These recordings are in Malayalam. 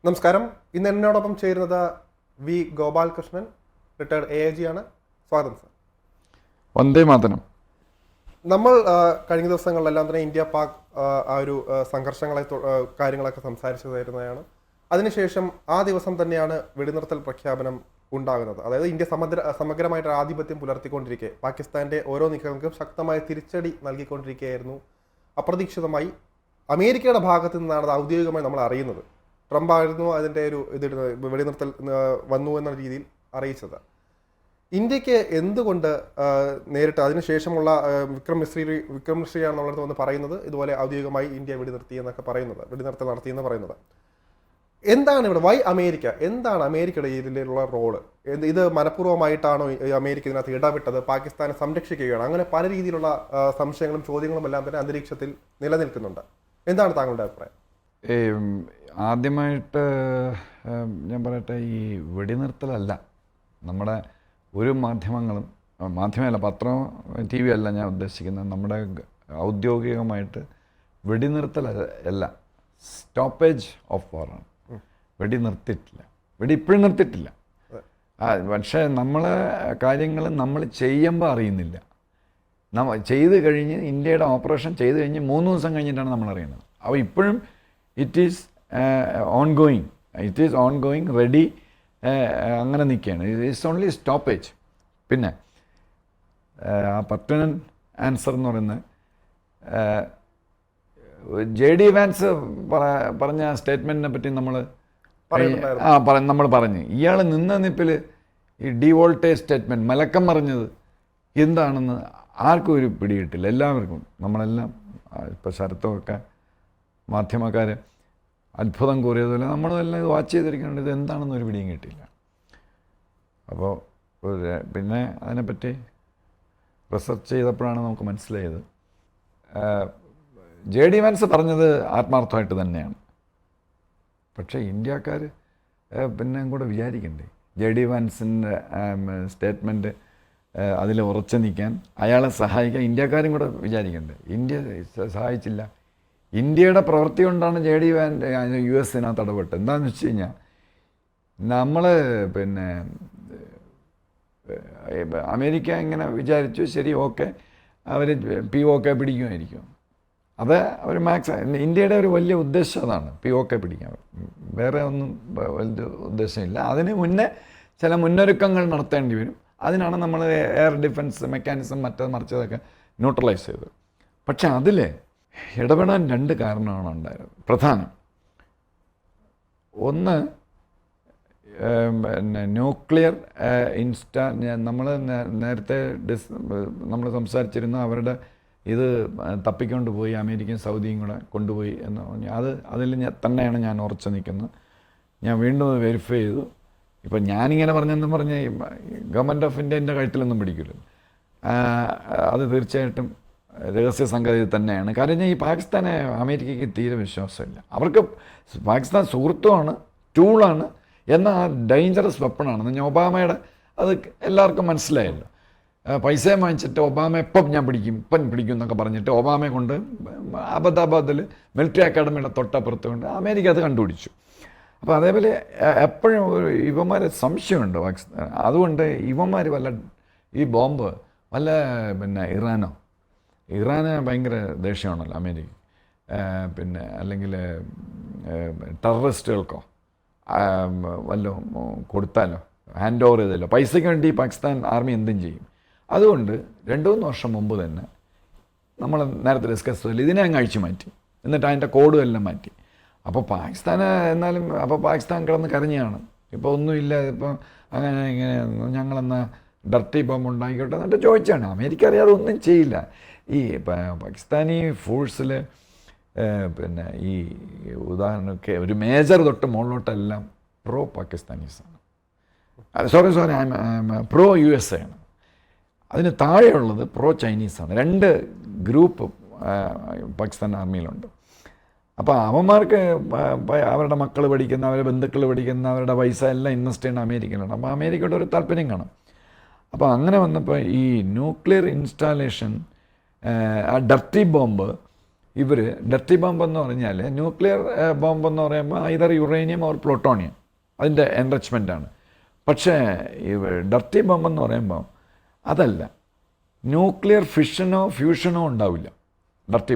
നമസ്കാരം. ഇന്ന് എന്നോടൊപ്പം ചേരുന്നത് വി ഗോപാലകൃഷ്ണൻ, റിട്ടയർഡ് AIG ആണ്. സ്വാഗതം സർ. വന്ദേ മാതരം. നമ്മൾ കഴിഞ്ഞ ദിവസങ്ങളിലെല്ലാം തന്നെ ഇന്ത്യ പാക് ആ ഒരു സംഘർഷങ്ങളെ കാര്യങ്ങളൊക്കെ സംസാരിച്ചതായിരുന്നതാണ്. അതിനുശേഷം ആ ദിവസം തന്നെയാണ് വെടിനിർത്തൽ പ്രഖ്യാപനം ഉണ്ടാകുന്നത്. അതായത് ഇന്ത്യ സമഗ്രമായിട്ട് ആധിപത്യം പുലർത്തിക്കൊണ്ടിരിക്കെ പാകിസ്ഥാന്റെ ഓരോ നീക്കങ്ങൾക്കും ശക്തമായ തിരിച്ചടി നൽകിക്കൊണ്ടിരിക്കുകയായിരുന്നു. അപ്രതീക്ഷിതമായി അമേരിക്കയുടെ ഭാഗത്തു നിന്നാണ് അത് ഔദ്യോഗികമായി നമ്മൾ അറിയുന്നത്. ട്രംപ് ആയിരുന്നു അതിൻ്റെ ഒരു വെടിനിർത്തൽ വന്നു എന്ന രീതിയിൽ അറിയിച്ചത്. ഇന്ത്യക്ക് എന്തുകൊണ്ട് നേരിട്ട് അതിനുശേഷമുള്ള വിക്രം മിശ്രിയാണെന്നുള്ളത് വന്ന് പറയുന്നത് ഇതുപോലെ ഔദ്യോഗികമായി ഇന്ത്യ വെടിനിർത്തി എന്നൊക്കെ പറയുന്നത്, വെടിനിർത്തൽ നടത്തിയെന്ന് പറയുന്നത്. എന്താണ് ഇവിടെ വൈ അമേരിക്ക? എന്താണ് അമേരിക്കയുടെ ഇതിലുള്ള റോള്? ഇത് മനഃപൂർവ്വമായിട്ടാണോ അമേരിക്ക ഇതിനകത്ത് ഇടപെട്ടത്? പാകിസ്ഥാനെ സംരക്ഷിക്കുകയാണ്? അങ്ങനെ പല രീതിയിലുള്ള സംശയങ്ങളും ചോദ്യങ്ങളും എല്ലാം തന്നെ അന്തരീക്ഷത്തിൽ നിലനിൽക്കുന്നുണ്ട്. എന്താണ് താങ്കളുടെ അഭിപ്രായം? ആദ്യമായിട്ട് ഞാൻ പറയട്ടെ, ഈ വെടിനിർത്തലല്ല നമ്മുടെ ഒരു മാധ്യമമല്ല, പത്രം TV അല്ല ഞാൻ ഉദ്ദേശിക്കുന്നത്. നമ്മുടെ ഔദ്യോഗികമായിട്ട് വെടിനിർത്തലല്ല, സ്റ്റോപ്പേജ് ഓഫ് വാറാണ്. വെടി നിർത്തിയിട്ടില്ല, വെടി ഇപ്പോഴും നിർത്തിയിട്ടില്ല. പക്ഷേ കാര്യങ്ങൾ നമ്മൾ ചെയ്യുമ്പോൾ അറിയുന്നില്ല. ചെയ്ത് കഴിഞ്ഞ് ഇന്ത്യയുടെ ഓപ്പറേഷൻ ചെയ്ത് കഴിഞ്ഞ് 3 ദിവസം കഴിഞ്ഞിട്ടാണ് നമ്മൾ അറിയുന്നത്. അപ്പോൾ ഇപ്പോഴും ഇറ്റ് ഈസ് ഓൺഗോയിങ് റെഡി, അങ്ങനെ നിൽക്കുകയാണ്. It's only stoppage. പിന്നെ ആ പർട്ടിനൻ്റ് ആൻസർ എന്ന് പറയുന്നത് JD വാൻസ് പറഞ്ഞ സ്റ്റേറ്റ്മെൻറ്റിനെ പറ്റി നമ്മൾ പറഞ്ഞു. ഇയാൾ നിന്ന നിപ്പിൽ ഈ ഡിവോൾട്ടേജ് സ്റ്റേറ്റ്മെൻറ്റ് മലക്കം പറഞ്ഞത് എന്താണെന്ന് ആർക്കും ഒരു പിടികിട്ടില്ല. എല്ലാവർക്കും, നമ്മളെല്ലാം ഇപ്പോൾ ശരത്തുമൊക്കെ മാധ്യമക്കാർ അത്ഭുതം കൂറിയതുപോലെ നമ്മളെല്ലാം ഇത് വാച്ച് ചെയ്തിരിക്കുന്നുണ്ട്. ഇത് എന്താണെന്നൊരു പിടിയും കിട്ടിയില്ല. അപ്പോൾ പിന്നെ അതിനെപ്പറ്റി റിസർച്ച് ചെയ്തപ്പോഴാണ് നമുക്ക് മനസ്സിലായത് JD വാൻസ് പറഞ്ഞത് ആത്മാർത്ഥമായിട്ട് തന്നെയാണ്. പക്ഷേ ഇന്ത്യക്കാർ പിന്നെ കൂടെ വിചാരിക്കണ്ടേ, JD വാൻസിൻ്റെ സ്റ്റേറ്റ്മെൻറ്റ് അതിൽ ഉറച്ചു നിൽക്കാൻ, അയാളെ സഹായിക്കാൻ ഇന്ത്യക്കാരും കൂടെ വിചാരിക്കണ്ടേ. ഇന്ത്യ സഹായിച്ചില്ല. ഇന്ത്യയുടെ പ്രവൃത്തി കൊണ്ടാണ് JD വാൻസ് US ഇടപെട്ടത്. എന്താണെന്ന് വെച്ച് കഴിഞ്ഞാൽ, നമ്മൾ പിന്നെ അമേരിക്ക ഇങ്ങനെ വിചാരിച്ചു, ശരി ഓക്കെ അവർ POK പിടിക്കുമായിരിക്കും. അത് അവർ ഇന്ത്യയുടെ ഒരു വലിയ ഉദ്ദേശം അതാണ്, POK പിടിക്കാൻ. വേറെ ഒന്നും വലിയ ഉദ്ദേശമില്ല. അതിന് മുന്നേ ചില മുന്നൊരുക്കങ്ങൾ നടത്തേണ്ടി വരും. അതിനാണ് നമ്മൾ എയർ ഡിഫൻസ് മെക്കാനിസം മറിച്ചതൊക്കെ ന്യൂട്രലൈസ് ചെയ്തത്. പക്ഷെ അതിൽ ഇടപെടാൻ 2 കാരണമാണ് ഉണ്ടായത് പ്രധാനം. ഒന്ന്, പിന്നെ ന്യൂക്ലിയർ നമ്മൾ നേരത്തെ നമ്മൾ സംസാരിച്ചിരുന്ന അവരുടെ ഇത് തപ്പിക്കൊണ്ട് പോയി അമേരിക്കയും സൗദിയും കൂടെ കൊണ്ടുപോയി എന്ന് പറഞ്ഞു. അതിൽ തന്നെയാണ് ഞാൻ ഉറച്ചു നിൽക്കുന്നത്. ഞാൻ വീണ്ടും വെരിഫൈ ചെയ്തു. ഇപ്പം ഞാനിങ്ങനെ പറഞ്ഞെന്ന് പറഞ്ഞ് ഗവൺമെൻറ് ഓഫ് ഇന്ത്യൻ്റെ കഴുത്തിലൊന്നും പിടിക്കില്ല. അത് തീർച്ചയായിട്ടും രഹസ്യ സംഗതി തന്നെയാണ്. കാരണം ഈ പാകിസ്ഥാനെ അമേരിക്കയ്ക്ക് തീരെ വിശ്വാസമില്ല. അവർക്ക് പാകിസ്ഥാൻ സുഹൃത്തുമാണ്, ടൂളാണ്, എന്നാൽ ഡേഞ്ചറസ് വെപ്പണാണ്. ഞാൻ ഒബാമയുടെ അത് എല്ലാവർക്കും മനസ്സിലായല്ലോ. പൈസയും വാങ്ങിച്ചിട്ട് ഒബാമ ഇപ്പം പിടിക്കും എന്നൊക്കെ പറഞ്ഞിട്ട് ഒബാമയെ കൊണ്ട് അബദാബാദിൽ മിലിറ്ററി അക്കാഡമിയുടെ തൊട്ടപ്പുറത്ത് കൊണ്ട് അമേരിക്ക അത് കണ്ടുപിടിച്ചു. അപ്പോൾ അതേപോലെ എപ്പോഴും ഇവന്മാരെ സംശയമുണ്ട് പാകിസ്ഥാൻ. അതുകൊണ്ട് ഇവന്മാർ ഈ ബോംബ് പിന്നെ ഇറാന് ഭയങ്കര ദേഷ്യമാണല്ലോ അമേരിക്ക. പിന്നെ അല്ലെങ്കിൽ ടെററിസ്റ്റുകൾക്കോ കൊടുത്താലോ, ഹാൻഡ് ഓവർ ചെയ്തല്ലോ, പൈസയ്ക്ക് വേണ്ടി പാകിസ്ഥാൻ ആർമി എന്തും ചെയ്യും. അതുകൊണ്ട് 2-3 വർഷം മുമ്പ് തന്നെ നമ്മൾ നേരത്തെ ഡിസ്കസ് ചെയ്തില്ല, ഇതിനെ അങ്ങ് അഴിച്ചു മാറ്റി. എന്നിട്ട് അതിൻ്റെ കോഡും എല്ലാം മാറ്റി. അപ്പോൾ പാകിസ്ഥാന് എന്നാലും പാകിസ്ഥാൻ കിടന്ന് കരഞ്ഞാണ്, ഇപ്പോൾ ഒന്നുമില്ല, ഇപ്പോൾ അങ്ങനെ ഇങ്ങനെ ഞങ്ങളെന്നാൽ ഡർട്ടി ബോംബ് ഉണ്ടായിക്കോട്ടെ എന്നിട്ട് ചോദിച്ചാണ്. അമേരിക്ക അറിയാതെ ഒന്നും ചെയ്യില്ല. ഈ പാകിസ്ഥാനി ഫോഴ്സിൽ പിന്നെ ഈ ഉദാഹരണമൊക്കെ ഒരു മേജർ തൊട്ട് മുകളിലോട്ടെല്ലാം പ്രോ പാകിസ്ഥാനീസാണ്. സോറി പ്രോ USA ആണ്. അതിന് താഴെയുള്ളത് പ്രോ ചൈനീസാണ്. 2 ഗ്രൂപ്പ് പാകിസ്ഥാൻ ആർമിയിലുണ്ട്. അപ്പോൾ അവന്മാർക്ക് അവരുടെ മക്കൾ പഠിക്കുന്ന, അവരുടെ ബന്ധുക്കൾ പഠിക്കുന്ന, അവരുടെ പൈസ എല്ലാം ഇൻവെസ്റ്റ് ചെയ്യുന്ന അമേരിക്കയിലാണ്. അപ്പോൾ അമേരിക്കയുടെ ഒരു താല്പര്യം കാണും. അപ്പോൾ അങ്ങനെ വന്നപ്പോൾ ഈ ന്യൂക്ലിയർ ഇൻസ്റ്റാലേഷൻ, ആ ഡർട്ടി ബോംബ് ഇവർ ഡർട്ടി ബോംബ് എന്ന് പറഞ്ഞാൽ ന്യൂക്ലിയർ ബോംബ് എന്ന് പറയുമ്പോൾ ഐദർ യുറേനിയം ഓർ പ്ലൂട്ടോണിയം അതിൻ്റെ എൻറിച്ച്മെൻറ്റാണ്. പക്ഷേ ഈ ഡർട്ടി ബോംബ് എന്ന് പറയുമ്പോൾ അതല്ല, ന്യൂക്ലിയർ ഫിഷനോ ഫ്യൂഷനോ ഉണ്ടാവില്ല ഡർട്ടി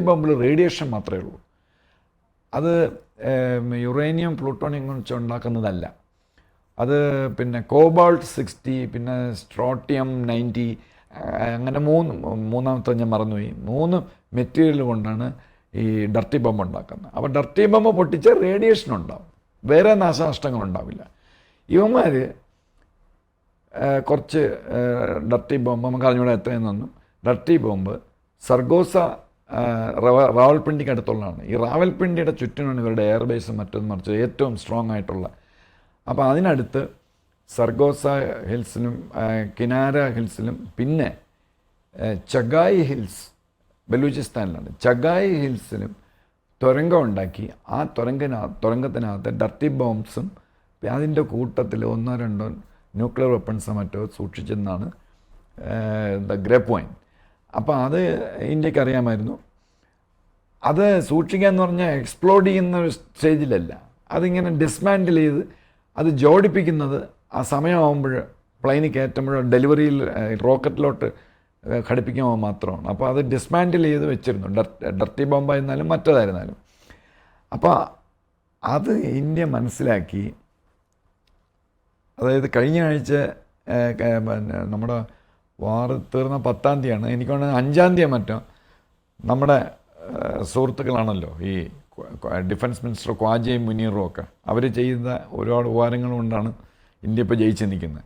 ബോംബിൽ റേഡിയേഷൻ മാത്രമേ ഉള്ളൂ. അത് യുറേനിയം പ്ലൂട്ടോണിയം വെച്ച് ഉണ്ടാക്കുന്നതല്ല. അത് പിന്നെ കോബാൾട്ട് 60, പിന്നെ സ്ട്രോട്ടിയം 90, അങ്ങനെ മൂന്നാമത്തെ ഞാൻ മറന്നുപോയി. 3 മെറ്റീരിയൽ കൊണ്ടാണ് ഈ ഡർട്ടി ബോംബ് ഉണ്ടാക്കുന്നത്. അപ്പോൾ ഡർട്ടി ബോംബ് പൊട്ടിച്ച റേഡിയേഷൻ ഉണ്ടാവും, വേറെ നാശനഷ്ടങ്ങൾ ഉണ്ടാവില്ല. ഇവന്മാർ കുറച്ച് ഡർട്ടി ബോംബ് നമുക്ക് അറിഞ്ഞൂടെ എത്രയെന്നൊന്നും. Dirty bomb സർഗോസ റാവൽപിണ്ടിക്ക് അടുത്തുള്ളതാണ്. ഈ റാവൽപിണ്ടിയുടെ ചുറ്റിനാണ് ഇവരുടെ എയർബേസും മറ്റൊന്നും മറിച്ച് ഏറ്റവും സ്ട്രോങ് ആയിട്ടുള്ള. അപ്പോൾ അതിനടുത്ത് സർഗോസ ഹിൽസിലും കിനാര ഹിൽസിലും പിന്നെ ചഗായി ഹിൽസ് ബലൂചിസ്ഥാനിലാണ്. ചഗായി ഹിൽസിലും തുരങ്കം ഉണ്ടാക്കി ആ തുരങ്കത്തിനകത്ത് ഡർട്ടി ബോംബ്സും അതിൻ്റെ കൂട്ടത്തിൽ 1-2 ന്യൂക്ലിയർ വെപ്പൺസോ മറ്റോ സൂക്ഷിച്ചെന്നാണ് ദ ഗ്രേപ്പ് വൈൻ. അപ്പോൾ അത് ഇന്ത്യക്ക് അറിയാമായിരുന്നു. അത് സൂക്ഷിക്കുക എന്ന് പറഞ്ഞാൽ എക്സ്പ്ലോഡ് ചെയ്യുന്ന ഒരു സ്റ്റേജിലല്ല, അതിങ്ങനെ ഡിസ്മാൻഡിൽ ചെയ്ത് അത് ജോഡിപ്പിക്കുന്നത് ആ സമയമാകുമ്പോൾ പ്ലെയിനിൽ കയറ്റുമ്പോൾ ഡെലിവറിയിൽ റോക്കറ്റിലോട്ട് ഘടിപ്പിക്കുമ്പോൾ മാത്രമാണ്. അപ്പോൾ അത് ഡിസ്മാൻഡിൽ ചെയ്ത് വെച്ചിരുന്നു, ഡർട്ടി ബോംബായിരുന്നാലും മറ്റേതായിരുന്നാലും. അപ്പോൾ അത് ഇന്ത്യ മനസ്സിലാക്കി. അതായത് കഴിഞ്ഞ ആഴ്ച പിന്നെ നമ്മുടെ വാർ തീർന്ന 10-ാം തീയതിയാണ്, എനിക്ക് തോന്നുന്നത് 5-ാം തീയതി മറ്റോ നമ്മുടെ സുഹൃത്തുക്കളാണല്ലോ ഈ ഡിഫൻസ് മിനിസ്റ്റർ ഖ്വാജയും മുനീറും ഒക്കെ. അവർ ചെയ്ത ഒരുപാട് ഉപകാരങ്ങൾ കൊണ്ടാണ് ഇന്ത്യ ഇപ്പോൾ ജയിച്ച് നിൽക്കുന്നത്.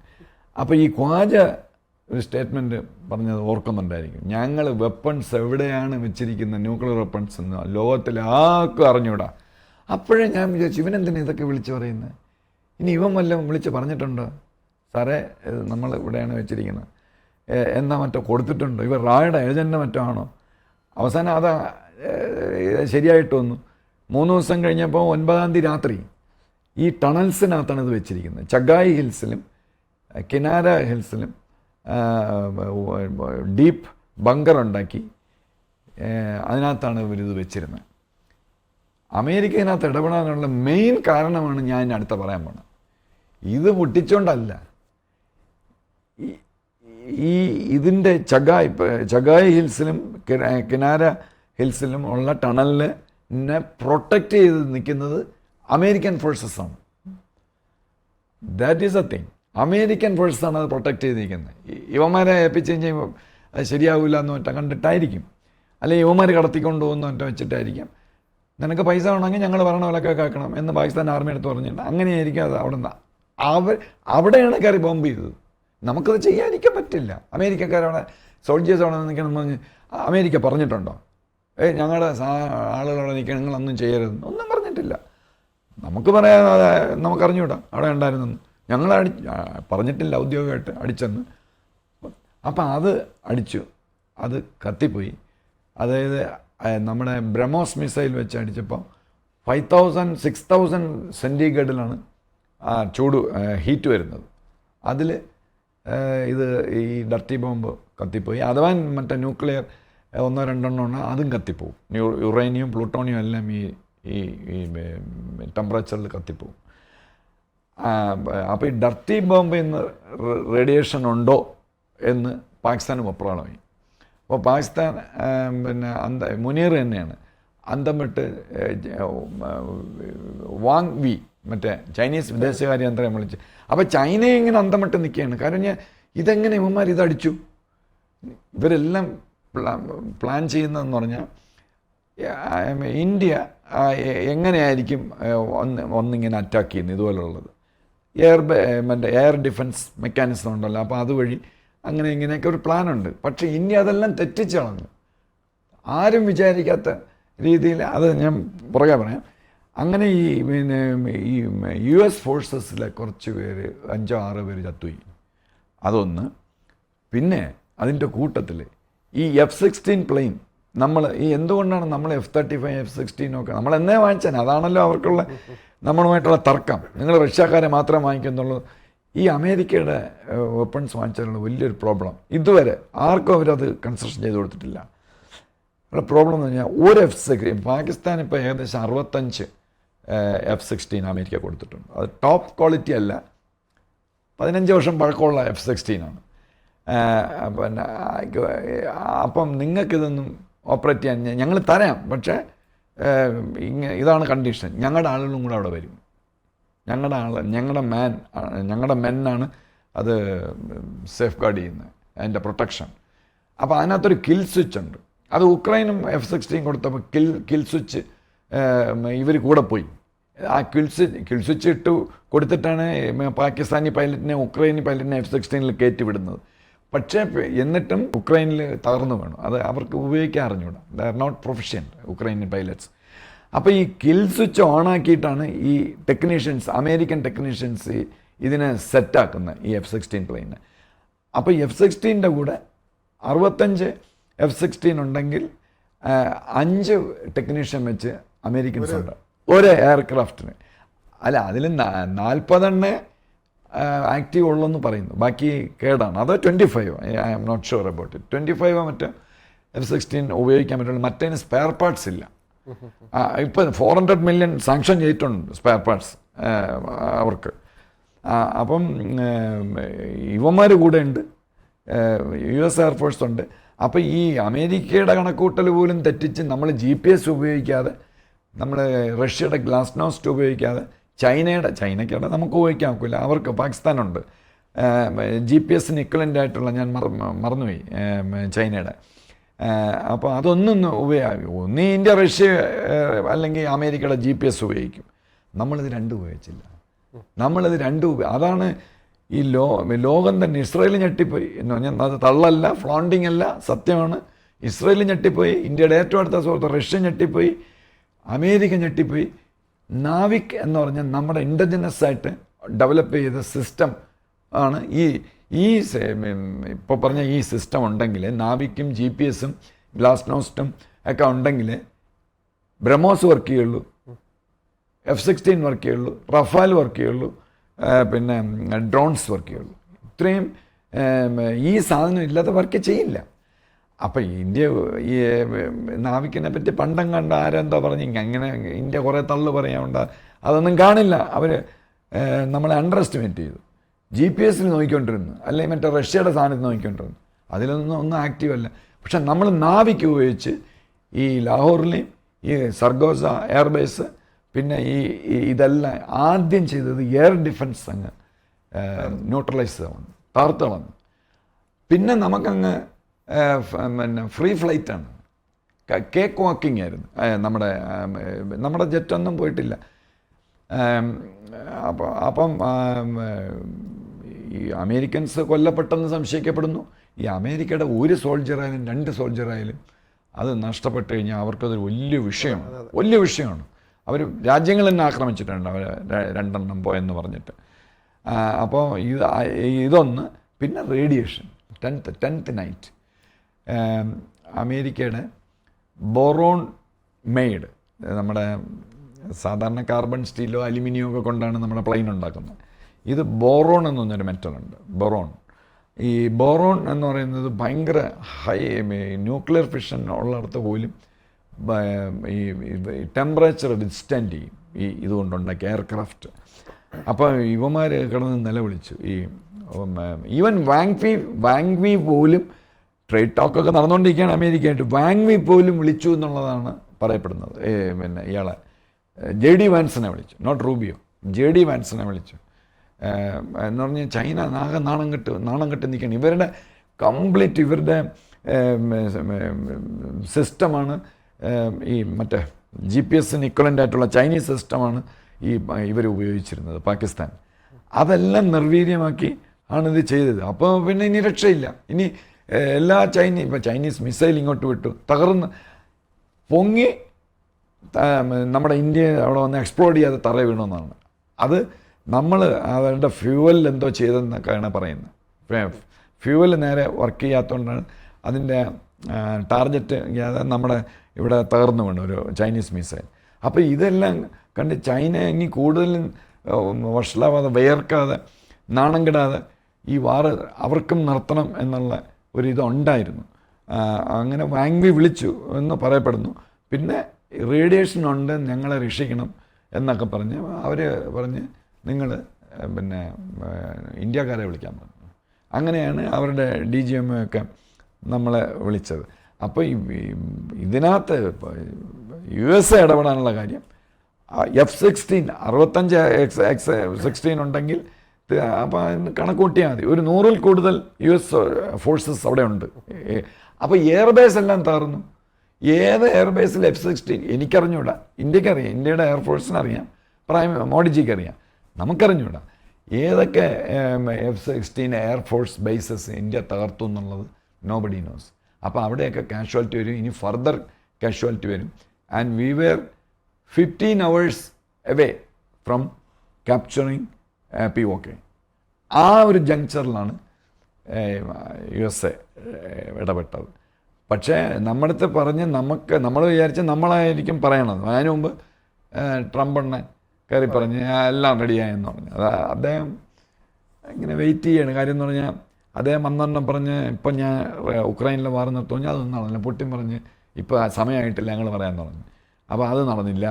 അപ്പോൾ ഈ ഖ്വാജ ഒരു സ്റ്റേറ്റ്മെൻറ്റ് പറഞ്ഞത് ഓർക്കുന്നുണ്ടായിരിക്കും. ഞങ്ങൾ വെപ്പൺസ് എവിടെയാണ് വെച്ചിരിക്കുന്നത്, ന്യൂക്ലിയർ വെപ്പൺസ് എന്ന് ലോകത്തിൽ ആർക്കും അറിഞ്ഞൂടാ. അപ്പോഴേ ഞാൻ വിചാരിച്ചു, ഇവനെന്തിനാണ് ഇതൊക്കെ വിളിച്ച് പറയുന്നത്? ഇനി ഇവൻ വല്ലതും വിളിച്ച് പറഞ്ഞിട്ടുണ്ടോ, സാറേ നമ്മൾ ഇവിടെയാണ് വെച്ചിരിക്കുന്നത് എന്നാ മറ്റോ കൊടുത്തിട്ടുണ്ടോ, ഇവർ റായുടെ ഏജൻറ്റ് മറ്റോ ആണോ? അവസാനം അത് ശരിയായിട്ട് വന്നു. 3 ദിവസം കഴിഞ്ഞപ്പോൾ 9-ാം തീയതി രാത്രി ഈ ടണൽസിനകത്താണ് ഇത് വെച്ചിരിക്കുന്നത്. ചഗായി ഹിൽസിലും കിനാര ഹിൽസിലും ഡീപ്പ് ബങ്കർ ഉണ്ടാക്കി അതിനകത്താണ് ഇവരിത് വെച്ചിരുന്നത്. അമേരിക്ക ഇതിനകത്ത് ഇടപെടാനുള്ള മെയിൻ കാരണമാണ് ഞാൻ ഇനി അടുത്ത പറയാൻ പോണത്. ഇത് പൊട്ടിച്ചോണ്ടല്ല, ഇതിൻ്റെ ചഗായി ഹിൽസിലും കിനാര ഹിൽസിലും ഉള്ള ടണലിനെ പ്രൊട്ടക്റ്റ് ചെയ്ത് നിൽക്കുന്നത് അമേരിക്കൻ ഫോഴ്സസാണ്. That is a thing. American ഫോഴ്സസാണ് അത് പ്രൊട്ടക്റ്റ് ചെയ്ത് നിൽക്കുന്നത്. ഇവന്മാരെ ഏൽപ്പിച്ച് കഴിഞ്ഞാൽ അത് ശരിയാവില്ല എന്ന് മറ്റോ കണ്ടിട്ടായിരിക്കും, അല്ലെങ്കിൽ ഇവന്മാർ കടത്തിക്കൊണ്ട് പോകുന്ന മറ്റോ വെച്ചിട്ടായിരിക്കാം. നിനക്ക് പൈസ വേണമെങ്കിൽ ഞങ്ങൾ പറയണ പോലൊക്കെ കേൾക്കണം എന്ന് പാകിസ്ഥാൻ ആർമി എടുത്ത് പറഞ്ഞിട്ടുണ്ട്. അങ്ങനെയായിരിക്കും അത് അവിടെ നിന്ന്. അവിടെയാണ് കയറി ബോംബ് ചെയ്തത്. നമുക്കത് ചെയ്യാതിരിക്കാൻ പറ്റില്ല. അമേരിക്കക്കാരവിടെ സോൾജേഴ്സ് അവിടെ നിൽക്കണം പറഞ്ഞ് അമേരിക്ക പറഞ്ഞിട്ടുണ്ടോ? ഞങ്ങളുടെ ആളുകളവിടെ നിൽക്കണം, നിങ്ങളൊന്നും ചെയ്യരുതെന്ന് ഒന്നും പറഞ്ഞിട്ടില്ല. നമുക്ക് പറയാൻ നമുക്കറിഞ്ഞൂടാ അവിടെ ഉണ്ടായിരുന്നെന്ന്. ഞങ്ങൾ പറഞ്ഞിട്ടില്ല ഔദ്യോഗികമായിട്ട് അടിച്ചെന്ന്. അപ്പം അത് അടിച്ചു, അത് കത്തിപ്പോയി. അതായത് നമ്മുടെ ബ്രഹ്മോസ് മിസൈൽ വെച്ച് അടിച്ചപ്പോൾ 5000-6000 സെൻറ്റിഗ്രേഡിലാണ് ആ ഹീറ്റ് വരുന്നത്. അതിൽ ഇത് ഈ ഡർട്ടി ബോംബ് കത്തിപ്പോയി. അഥവാ മറ്റേ ന്യൂക്ലിയർ 1-2 അതും കത്തിപ്പോവും. യുറേനിയം പ്ലൂട്ടോണിയം എല്ലാം ഈ ടെമ്പറേച്ചറിൽ കത്തിപ്പോവും. അപ്പോൾ ഈ ഡർട്ടി ബോംബിൽ നിന്ന് റേഡിയേഷൻ ഉണ്ടോ എന്ന് പാകിസ്ഥാന് വെപ്രാളമായി. അപ്പോൾ പാകിസ്ഥാൻ പിന്നെ മുനീർ തന്നെയാണ് അന്തം വിട്ട് വാങ് വി മറ്റേ ചൈനീസ് വിദേശകാര്യമന്ത്രിയെ വിളിച്ച്. അപ്പോൾ ചൈനയെ ഇങ്ങനെ അന്തം വിട്ട് നിൽക്കുകയാണ്. കാരണം ഇതെങ്ങനെ ഇവന്മാർ ഇതടിച്ചു? ഇവരെല്ലാം പ്ലാൻ ചെയ്യുന്നതെന്ന് പറഞ്ഞാൽ ഇന്ത്യ എങ്ങനെയായിരിക്കും ഒന്നിങ്ങനെ അറ്റാക്ക് ചെയ്യുന്നത് ഇതുപോലുള്ളത്. മറ്റേ എയർ ഡിഫൻസ് മെക്കാനിസം ഉണ്ടല്ലോ, അപ്പോൾ അതുവഴി അങ്ങനെ ഇങ്ങനെയൊക്കെ ഒരു പ്ലാനുണ്ട്. പക്ഷേ ഇന്ത്യ അതെല്ലാം തെറ്റിച്ച് കളഞ്ഞു. ആരും വിചാരിക്കാത്ത രീതിയിൽ അത് ഞാൻ പുറകെ പറയാം. അങ്ങനെ ഈ US ഫോഴ്സസിലെ കുറച്ച് പേര് 5-6 പേര് ചത്തുപോയി. അതൊന്ന്. പിന്നെ അതിൻ്റെ കൂട്ടത്തിൽ ഈ F-16 പ്ലെയിൻ നമ്മൾ എന്തുകൊണ്ടാണ് നമ്മൾ F-35 F-16 ഒക്കെ നമ്മൾ എന്നേ വാങ്ങിച്ചാൽ, അതാണല്ലോ അവർക്കുള്ള നമ്മളുമായിട്ടുള്ള തർക്കം. നിങ്ങൾ റഷ്യക്കാരെ മാത്രമേ വാങ്ങിക്കുന്നുള്ളൂ. ഈ അമേരിക്കയുടെ വെപ്പൺസ് വാങ്ങിച്ചാലുള്ള വലിയൊരു പ്രോബ്ലം ഇതുവരെ ആർക്കും അവരത് കൺസ്ട്രക്ഷൻ ചെയ്ത് കൊടുത്തിട്ടില്ല. ഉള്ള പ്രോബ്ലം എന്ന് പറഞ്ഞാൽ ഒരു F-16 പാകിസ്ഥാൻ ഇപ്പോൾ ഏകദേശം 65 F-16 അമേരിക്ക കൊടുത്തിട്ടുണ്ട്. അത് ടോപ്പ് ക്വാളിറ്റി അല്ല, 15 വർഷം പഴക്കമുള്ള F-16 ആണ്. പിന്നെ അപ്പം നിങ്ങൾക്കിതൊന്നും ഓപ്പറേറ്റ് ചെയ്യാൻ ഞങ്ങൾ തരാം, പക്ഷേ ഇതാണ് കണ്ടീഷൻ, ഞങ്ങളുടെ ആളുകളും കൂടെ അവിടെ വരും. ഞങ്ങളുടെ മെന്നാണ് അത് സേഫ് ഗാർഡ് ചെയ്യുന്നത്, അതിൻ്റെ പ്രൊട്ടക്ഷൻ. അപ്പോൾ അതിനകത്തൊരു കിൽ സ്വിച്ച് ഉണ്ട്. അത് ഉക്രൈനും F-16 കൊടുത്തപ്പോൾ കിൽ സ്വിച്ച് ഇവർ കൂടെ പോയി. ആ കിൽ സ്വിച്ച് ഇട്ട് കൊടുത്തിട്ടാണ് പാകിസ്ഥാനി പൈലറ്റിനെ ഉക്രൈനി പൈലറ്റിനെ F-16 കയറ്റി വിടുന്നത്. പക്ഷേ എന്നിട്ടും ഉക്രൈനിൽ തകർന്നു വീണു. അത് അവർക്ക് ഉപയോഗിക്കാൻ അറിഞ്ഞൂടാ. They are not proficient Ukrainian pilots. അപ്പോൾ ഈ കിൽ സ്വിച്ച് ഓണാക്കിയിട്ടാണ് ഈ ടെക്നീഷ്യൻസ്, അമേരിക്കൻ ടെക്നീഷ്യൻസ് ഇതിനെ സെറ്റാക്കുന്നത്, ഈ F-16 പ്ലെയിനെ. അപ്പോൾ F-16 കൂടെ 65 F-16 ഉണ്ടെങ്കിൽ 5 ടെക്നീഷ്യൻ വെച്ച് അമേരിക്കൻസ് ഉണ്ട് ഒരു എയർക്രാഫ്റ്റിന്. അല്ല, അതിൽ 40 ആക്റ്റീവ് ഉള്ളെന്ന് പറയുന്നു, ബാക്കി കേടാണ്. അത് 25, I am not sure about it. 25 മറ്റേ F-16 ഉപയോഗിക്കാൻ പറ്റുള്ളൂ. മറ്റേതിന് സ്പെയർ പാർട്സ് ഇല്ല. ഇപ്പം 400 മില്യൺ സാങ്ഷൻ ചെയ്തിട്ടുണ്ട് സ്പെയർ പാർട്സ് അവർക്ക്. അപ്പം ഇവന്മാർ കൂടെ ഉണ്ട്, US എയർഫോഴ്സ് ഉണ്ട്. അപ്പോൾ ഈ അമേരിക്കയുടെ കണക്കൂട്ടൽ പോലും തെറ്റിച്ച് നമ്മൾ GPS ഉപയോഗിക്കാതെ, നമ്മൾ റഷ്യയുടെ ഗ്ലാസ്നോസ്റ്റ് ഉപയോഗിക്കാതെ, ചൈനയ്ക്കവിടെ നമുക്ക് ഉപയോഗിക്കാൻ ഒക്കില്ല, അവർക്ക് പാകിസ്ഥാനുണ്ട് GPS ഇക്വലൻ്റ് ആയിട്ടുള്ള, ഞാൻ മറന്നുപോയി ചൈനയുടെ. അപ്പോൾ അതൊന്നും ഒന്നീ ഇന്ത്യ, റഷ്യ അല്ലെങ്കിൽ അമേരിക്കയുടെ GPS ഉപയോഗിക്കും. നമ്മളിത് രണ്ടും ഉപയോഗിച്ചില്ല. അതാണ് ഈ ലോകം തന്നെ. ഇസ്രായേൽ ഞെട്ടിപ്പോയി എന്ന് പറഞ്ഞാൽ അത് തള്ളല്ല, ഫ്ലോണ്ടിങ് അല്ല, സത്യമാണ്. ഇസ്രായേൽ ഞെട്ടിപ്പോയി, ഇന്ത്യയുടെ ഏറ്റവും അടുത്ത സുഹൃത്ത് റഷ്യ ഞെട്ടിപ്പോയി, അമേരിക്ക ഞെട്ടിപ്പോയി. നാവിക് എന്ന് പറഞ്ഞാൽ നമ്മുടെ ഇൻ്റലിജൻസ് ആയിട്ട് ഡെവലപ്പ് ചെയ്ത സിസ്റ്റം ആണ് ഈ ഇപ്പോൾ പറഞ്ഞ ഈ സിസ്റ്റം ഉണ്ടെങ്കിൽ, നാവിക്കും GPS-ഉം ഗ്ലാസ്നോസ്റ്റും ഒക്കെ ഉണ്ടെങ്കിൽ ബ്രഹ്മോസ് വർക്ക് ചെയ്യുള്ളൂ, F-16 വർക്ക് ചെയ്യുള്ളൂ, റഫാൽ വർക്ക് ചെയ്യുള്ളൂ, പിന്നെ ഡ്രോൺസ് വർക്ക് ചെയ്യുള്ളൂ. ഇത്രയും ഈ സാധനം ഇല്ലാതെ വർക്ക് ചെയ്യില്ല. അപ്പം ഇന്ത്യ ഈ നാവിക്കിനെ പറ്റി പണ്ടം കണ്ട ആരെന്തോ പറഞ്ഞ് അങ്ങനെ ഇന്ത്യ കുറേ തള്ളു പറയാനുണ്ട്. അതൊന്നും കാണില്ല. അവർ നമ്മളെ അണ്ടർ എസ്റ്റിമേറ്റ് ചെയ്തു. GPS-ൽ നോക്കിക്കൊണ്ടിരുന്നു, അല്ലെങ്കിൽ മറ്റേ റഷ്യയുടെ സാധനത്തിൽ നോക്കിക്കൊണ്ടിരുന്നു. ഒന്നും ആക്റ്റീവ് അല്ല. പക്ഷെ നമ്മൾ നാവിക്ക് ഉപയോഗിച്ച് ഈ ലാഹോറിലെയും ഈ സർഗോസ എയർബേസ്, പിന്നെ ഇതെല്ലാം ആദ്യം ചെയ്തത് എയർ ഡിഫൻസ് അങ്ങ് ന്യൂട്രലൈസ് ചെയ്തു, തകർത്ത് കളഞ്ഞു. പിന്നെ നമുക്കങ്ങ് പിന്നെ ഫ്രീ ഫ്ലൈറ്റാണ്, കേക്ക് വാക്കിംഗ് ആയിരുന്നു. നമ്മുടെ ജെറ്റൊന്നും പോയിട്ടില്ല. അപ്പം ഈ അമേരിക്കൻസ് കൊല്ലപ്പെട്ടെന്ന് സംശയിക്കപ്പെടുന്നു. ഈ അമേരിക്കയുടെ ഒരു സോൾജറായാലും 2 സോൾജറായാലും അത് നഷ്ടപ്പെട്ട് കഴിഞ്ഞാൽ അവർക്കതൊരു വലിയ വിഷയമാണ്. അവർ രാജ്യങ്ങൾ തന്നെ ആക്രമിച്ചിട്ടുണ്ട്, അവർ 2 പോയെന്ന് പറഞ്ഞിട്ട്. അപ്പോൾ ഇതൊന്ന്. പിന്നെ റേഡിയേഷൻ, 10th നൈറ്റ് അമേരിക്കയുടെ ബോറോൺ മെയ്ഡ്, നമ്മുടെ സാധാരണ കാർബൺ സ്റ്റീലോ അലുമിനിയോ ഒക്കെ കൊണ്ടാണ് നമ്മുടെ പ്ലെയിൻ ഉണ്ടാക്കുന്നത്. ഇത് ബോറോൺ എന്ന് പറഞ്ഞൊരു മെറ്റലുണ്ട്, ബോറോൺ. ഈ ബോറോൺ എന്ന് പറയുന്നത് ഭയങ്കര ഹൈ ന്യൂക്ലിയർ ഫിഷൻ ഉള്ളിടത്ത് പോലും ഈ ടെമ്പറേച്ചർ വിത്ത്സ്റ്റാൻഡ് ചെയ്യും ഈ ഇതുകൊണ്ടുണ്ടാക്കിയ എയർക്രാഫ്റ്റ്. അപ്പോൾ ഇവന്മാർ കിടന്ന് നിലവിളിച്ചു. ഈവൻ വാങ്വി പോലും, ട്രേഡ് ടോക്കൊക്കെ നടന്നുകൊണ്ടിരിക്കുകയാണ് അമേരിക്കയായിട്ട്, വാങ്വി പോലും വിളിച്ചു എന്നുള്ളതാണ് പറയപ്പെടുന്നത്. പിന്നെ ഇയാളെ JD വാൻസിനെ വിളിച്ചു, നോട്ട് റൂബിയോ, JD വാൻസിനെ വിളിച്ചു. എന്ന് പറഞ്ഞാൽ ചൈന നാണം കെട്ട് നിൽക്കുകയാണ്. ഇവരുടെ കംപ്ലീറ്റ് ഇവരുടെ സിസ്റ്റമാണ് ഈ മറ്റേ GPS-ന് ഇക്വലൻ്റ് ആയിട്ടുള്ള ചൈനീസ് സിസ്റ്റമാണ് ഇവർ ഉപയോഗിച്ചിരുന്നത്, പാകിസ്ഥാൻ. അതെല്ലാം നിർവീര്യമാക്കി ആണിത് ചെയ്തത്. അപ്പോൾ പിന്നെ ഇനി രക്ഷയില്ല. ഇനി എല്ലാ ഇപ്പോൾ ചൈനീസ് മിസൈൽ ഇങ്ങോട്ട് വിട്ടു, തകർന്ന് പൊങ്ങി നമ്മുടെ ഇന്ത്യ അവിടെ വന്ന് എക്സ്പ്ലോഡ് ചെയ്യാതെ തറ വീണമെന്നാണ്. അത് നമ്മൾ അവരുടെ ഫ്യൂവലിൽ എന്തോ ചെയ്തെന്നൊക്കെയാണ് പറയുന്നത്. ഫ്യൂവൽ നേരെ വർക്ക് ചെയ്യാത്തതുകൊണ്ടാണ് അതിൻ്റെ ടാർഗറ്റ് നമ്മുടെ ഇവിടെ തകർന്നു വീണു, ഒരു ചൈനീസ് മിസൈൽ. അപ്പോൾ ഇതെല്ലാം കണ്ട് ചൈന ഇനി കൂടുതലും വഷളാവാതെ, വിയർക്കാതെ, നാണം കെടാതെ ഈ വാറ് അവർക്കും നിർത്തണം എന്നുള്ള ഒരിതുണ്ടായിരുന്നു. അങ്ങനെ വാങ്ങി വിളിച്ചു എന്ന് പറയപ്പെടുന്നു. പിന്നെ റേഡിയേഷൻ ഉണ്ട്, ഞങ്ങളെ രക്ഷിക്കണം എന്നൊക്കെ പറഞ്ഞ് അവർ പറഞ്ഞ് നിങ്ങൾ പിന്നെ ഇന്ത്യക്കാരെ വിളിക്കാൻ പറഞ്ഞു. അങ്ങനെയാണ് അവരുടെ DGM ഒക്കെ നമ്മളെ വിളിച്ചത്. അപ്പോൾ ഇതിനകത്ത് USA ഇടപെടാനുള്ള കാര്യം F-16 65X-16 ഉണ്ടെങ്കിൽ അപ്പോൾ അതിന് കണക്ക് കൂട്ടിയാൽ മതി. ഒരു 100-ൽ കൂടുതൽ US ഫോഴ്സസ് അവിടെ ഉണ്ട്. അപ്പോൾ എയർബേസ് എല്ലാം തകർന്നു. ഏത് എയർബേസിൽ F-16 എനിക്കറിഞ്ഞൂടാ, ഇന്ത്യക്കറിയാം, ഇന്ത്യയുടെ എയർഫോഴ്സിനറിയാം, മോഡിജിക്ക് അറിയാം, നമുക്കറിഞ്ഞൂടാ ഏതൊക്കെ F-16 എയർഫോഴ്സ് ബേസസ് ഇന്ത്യ തകർത്തു എന്നുള്ളത് നോബഡി നോസ്. അപ്പോൾ അവിടെയൊക്കെ കാഷ്വാലിറ്റി വരും, ഇനി ഫർദർ കാഷ്വാലിറ്റി വരും. And we were 15 hours away from capturing POK. ആ ഒരു ജങ്ചറിലാണ് USA ഇടപെട്ടത്. പക്ഷേ നമ്മുടെ അടുത്ത് പറഞ്ഞ് നമ്മൾ വിചാരിച്ച് നമ്മളായിരിക്കും പറയണത്. അതിനു മുമ്പ് ട്രംപ് എണ്ണ കയറി പറഞ്ഞ് എല്ലാം റെഡിയായെന്ന് പറഞ്ഞു. അദ്ദേഹം ഇങ്ങനെ വെയിറ്റ് ചെയ്യാണ്. കാര്യം എന്ന് പറഞ്ഞാൽ അദ്ദേഹം വന്നെണ്ണം പറഞ്ഞ് ഇപ്പം ഞാൻ ഉക്രൈനിലെ വാർ നിർത്തുമെങ്കിൽ അതൊന്നും നടന്നില്ല. പുട്ടിൻ പറഞ്ഞ് ഇപ്പോൾ സമയമായിട്ടില്ല ഞങ്ങൾ പറയാമെന്ന് പറഞ്ഞു. അപ്പോൾ അത് നടന്നില്ല.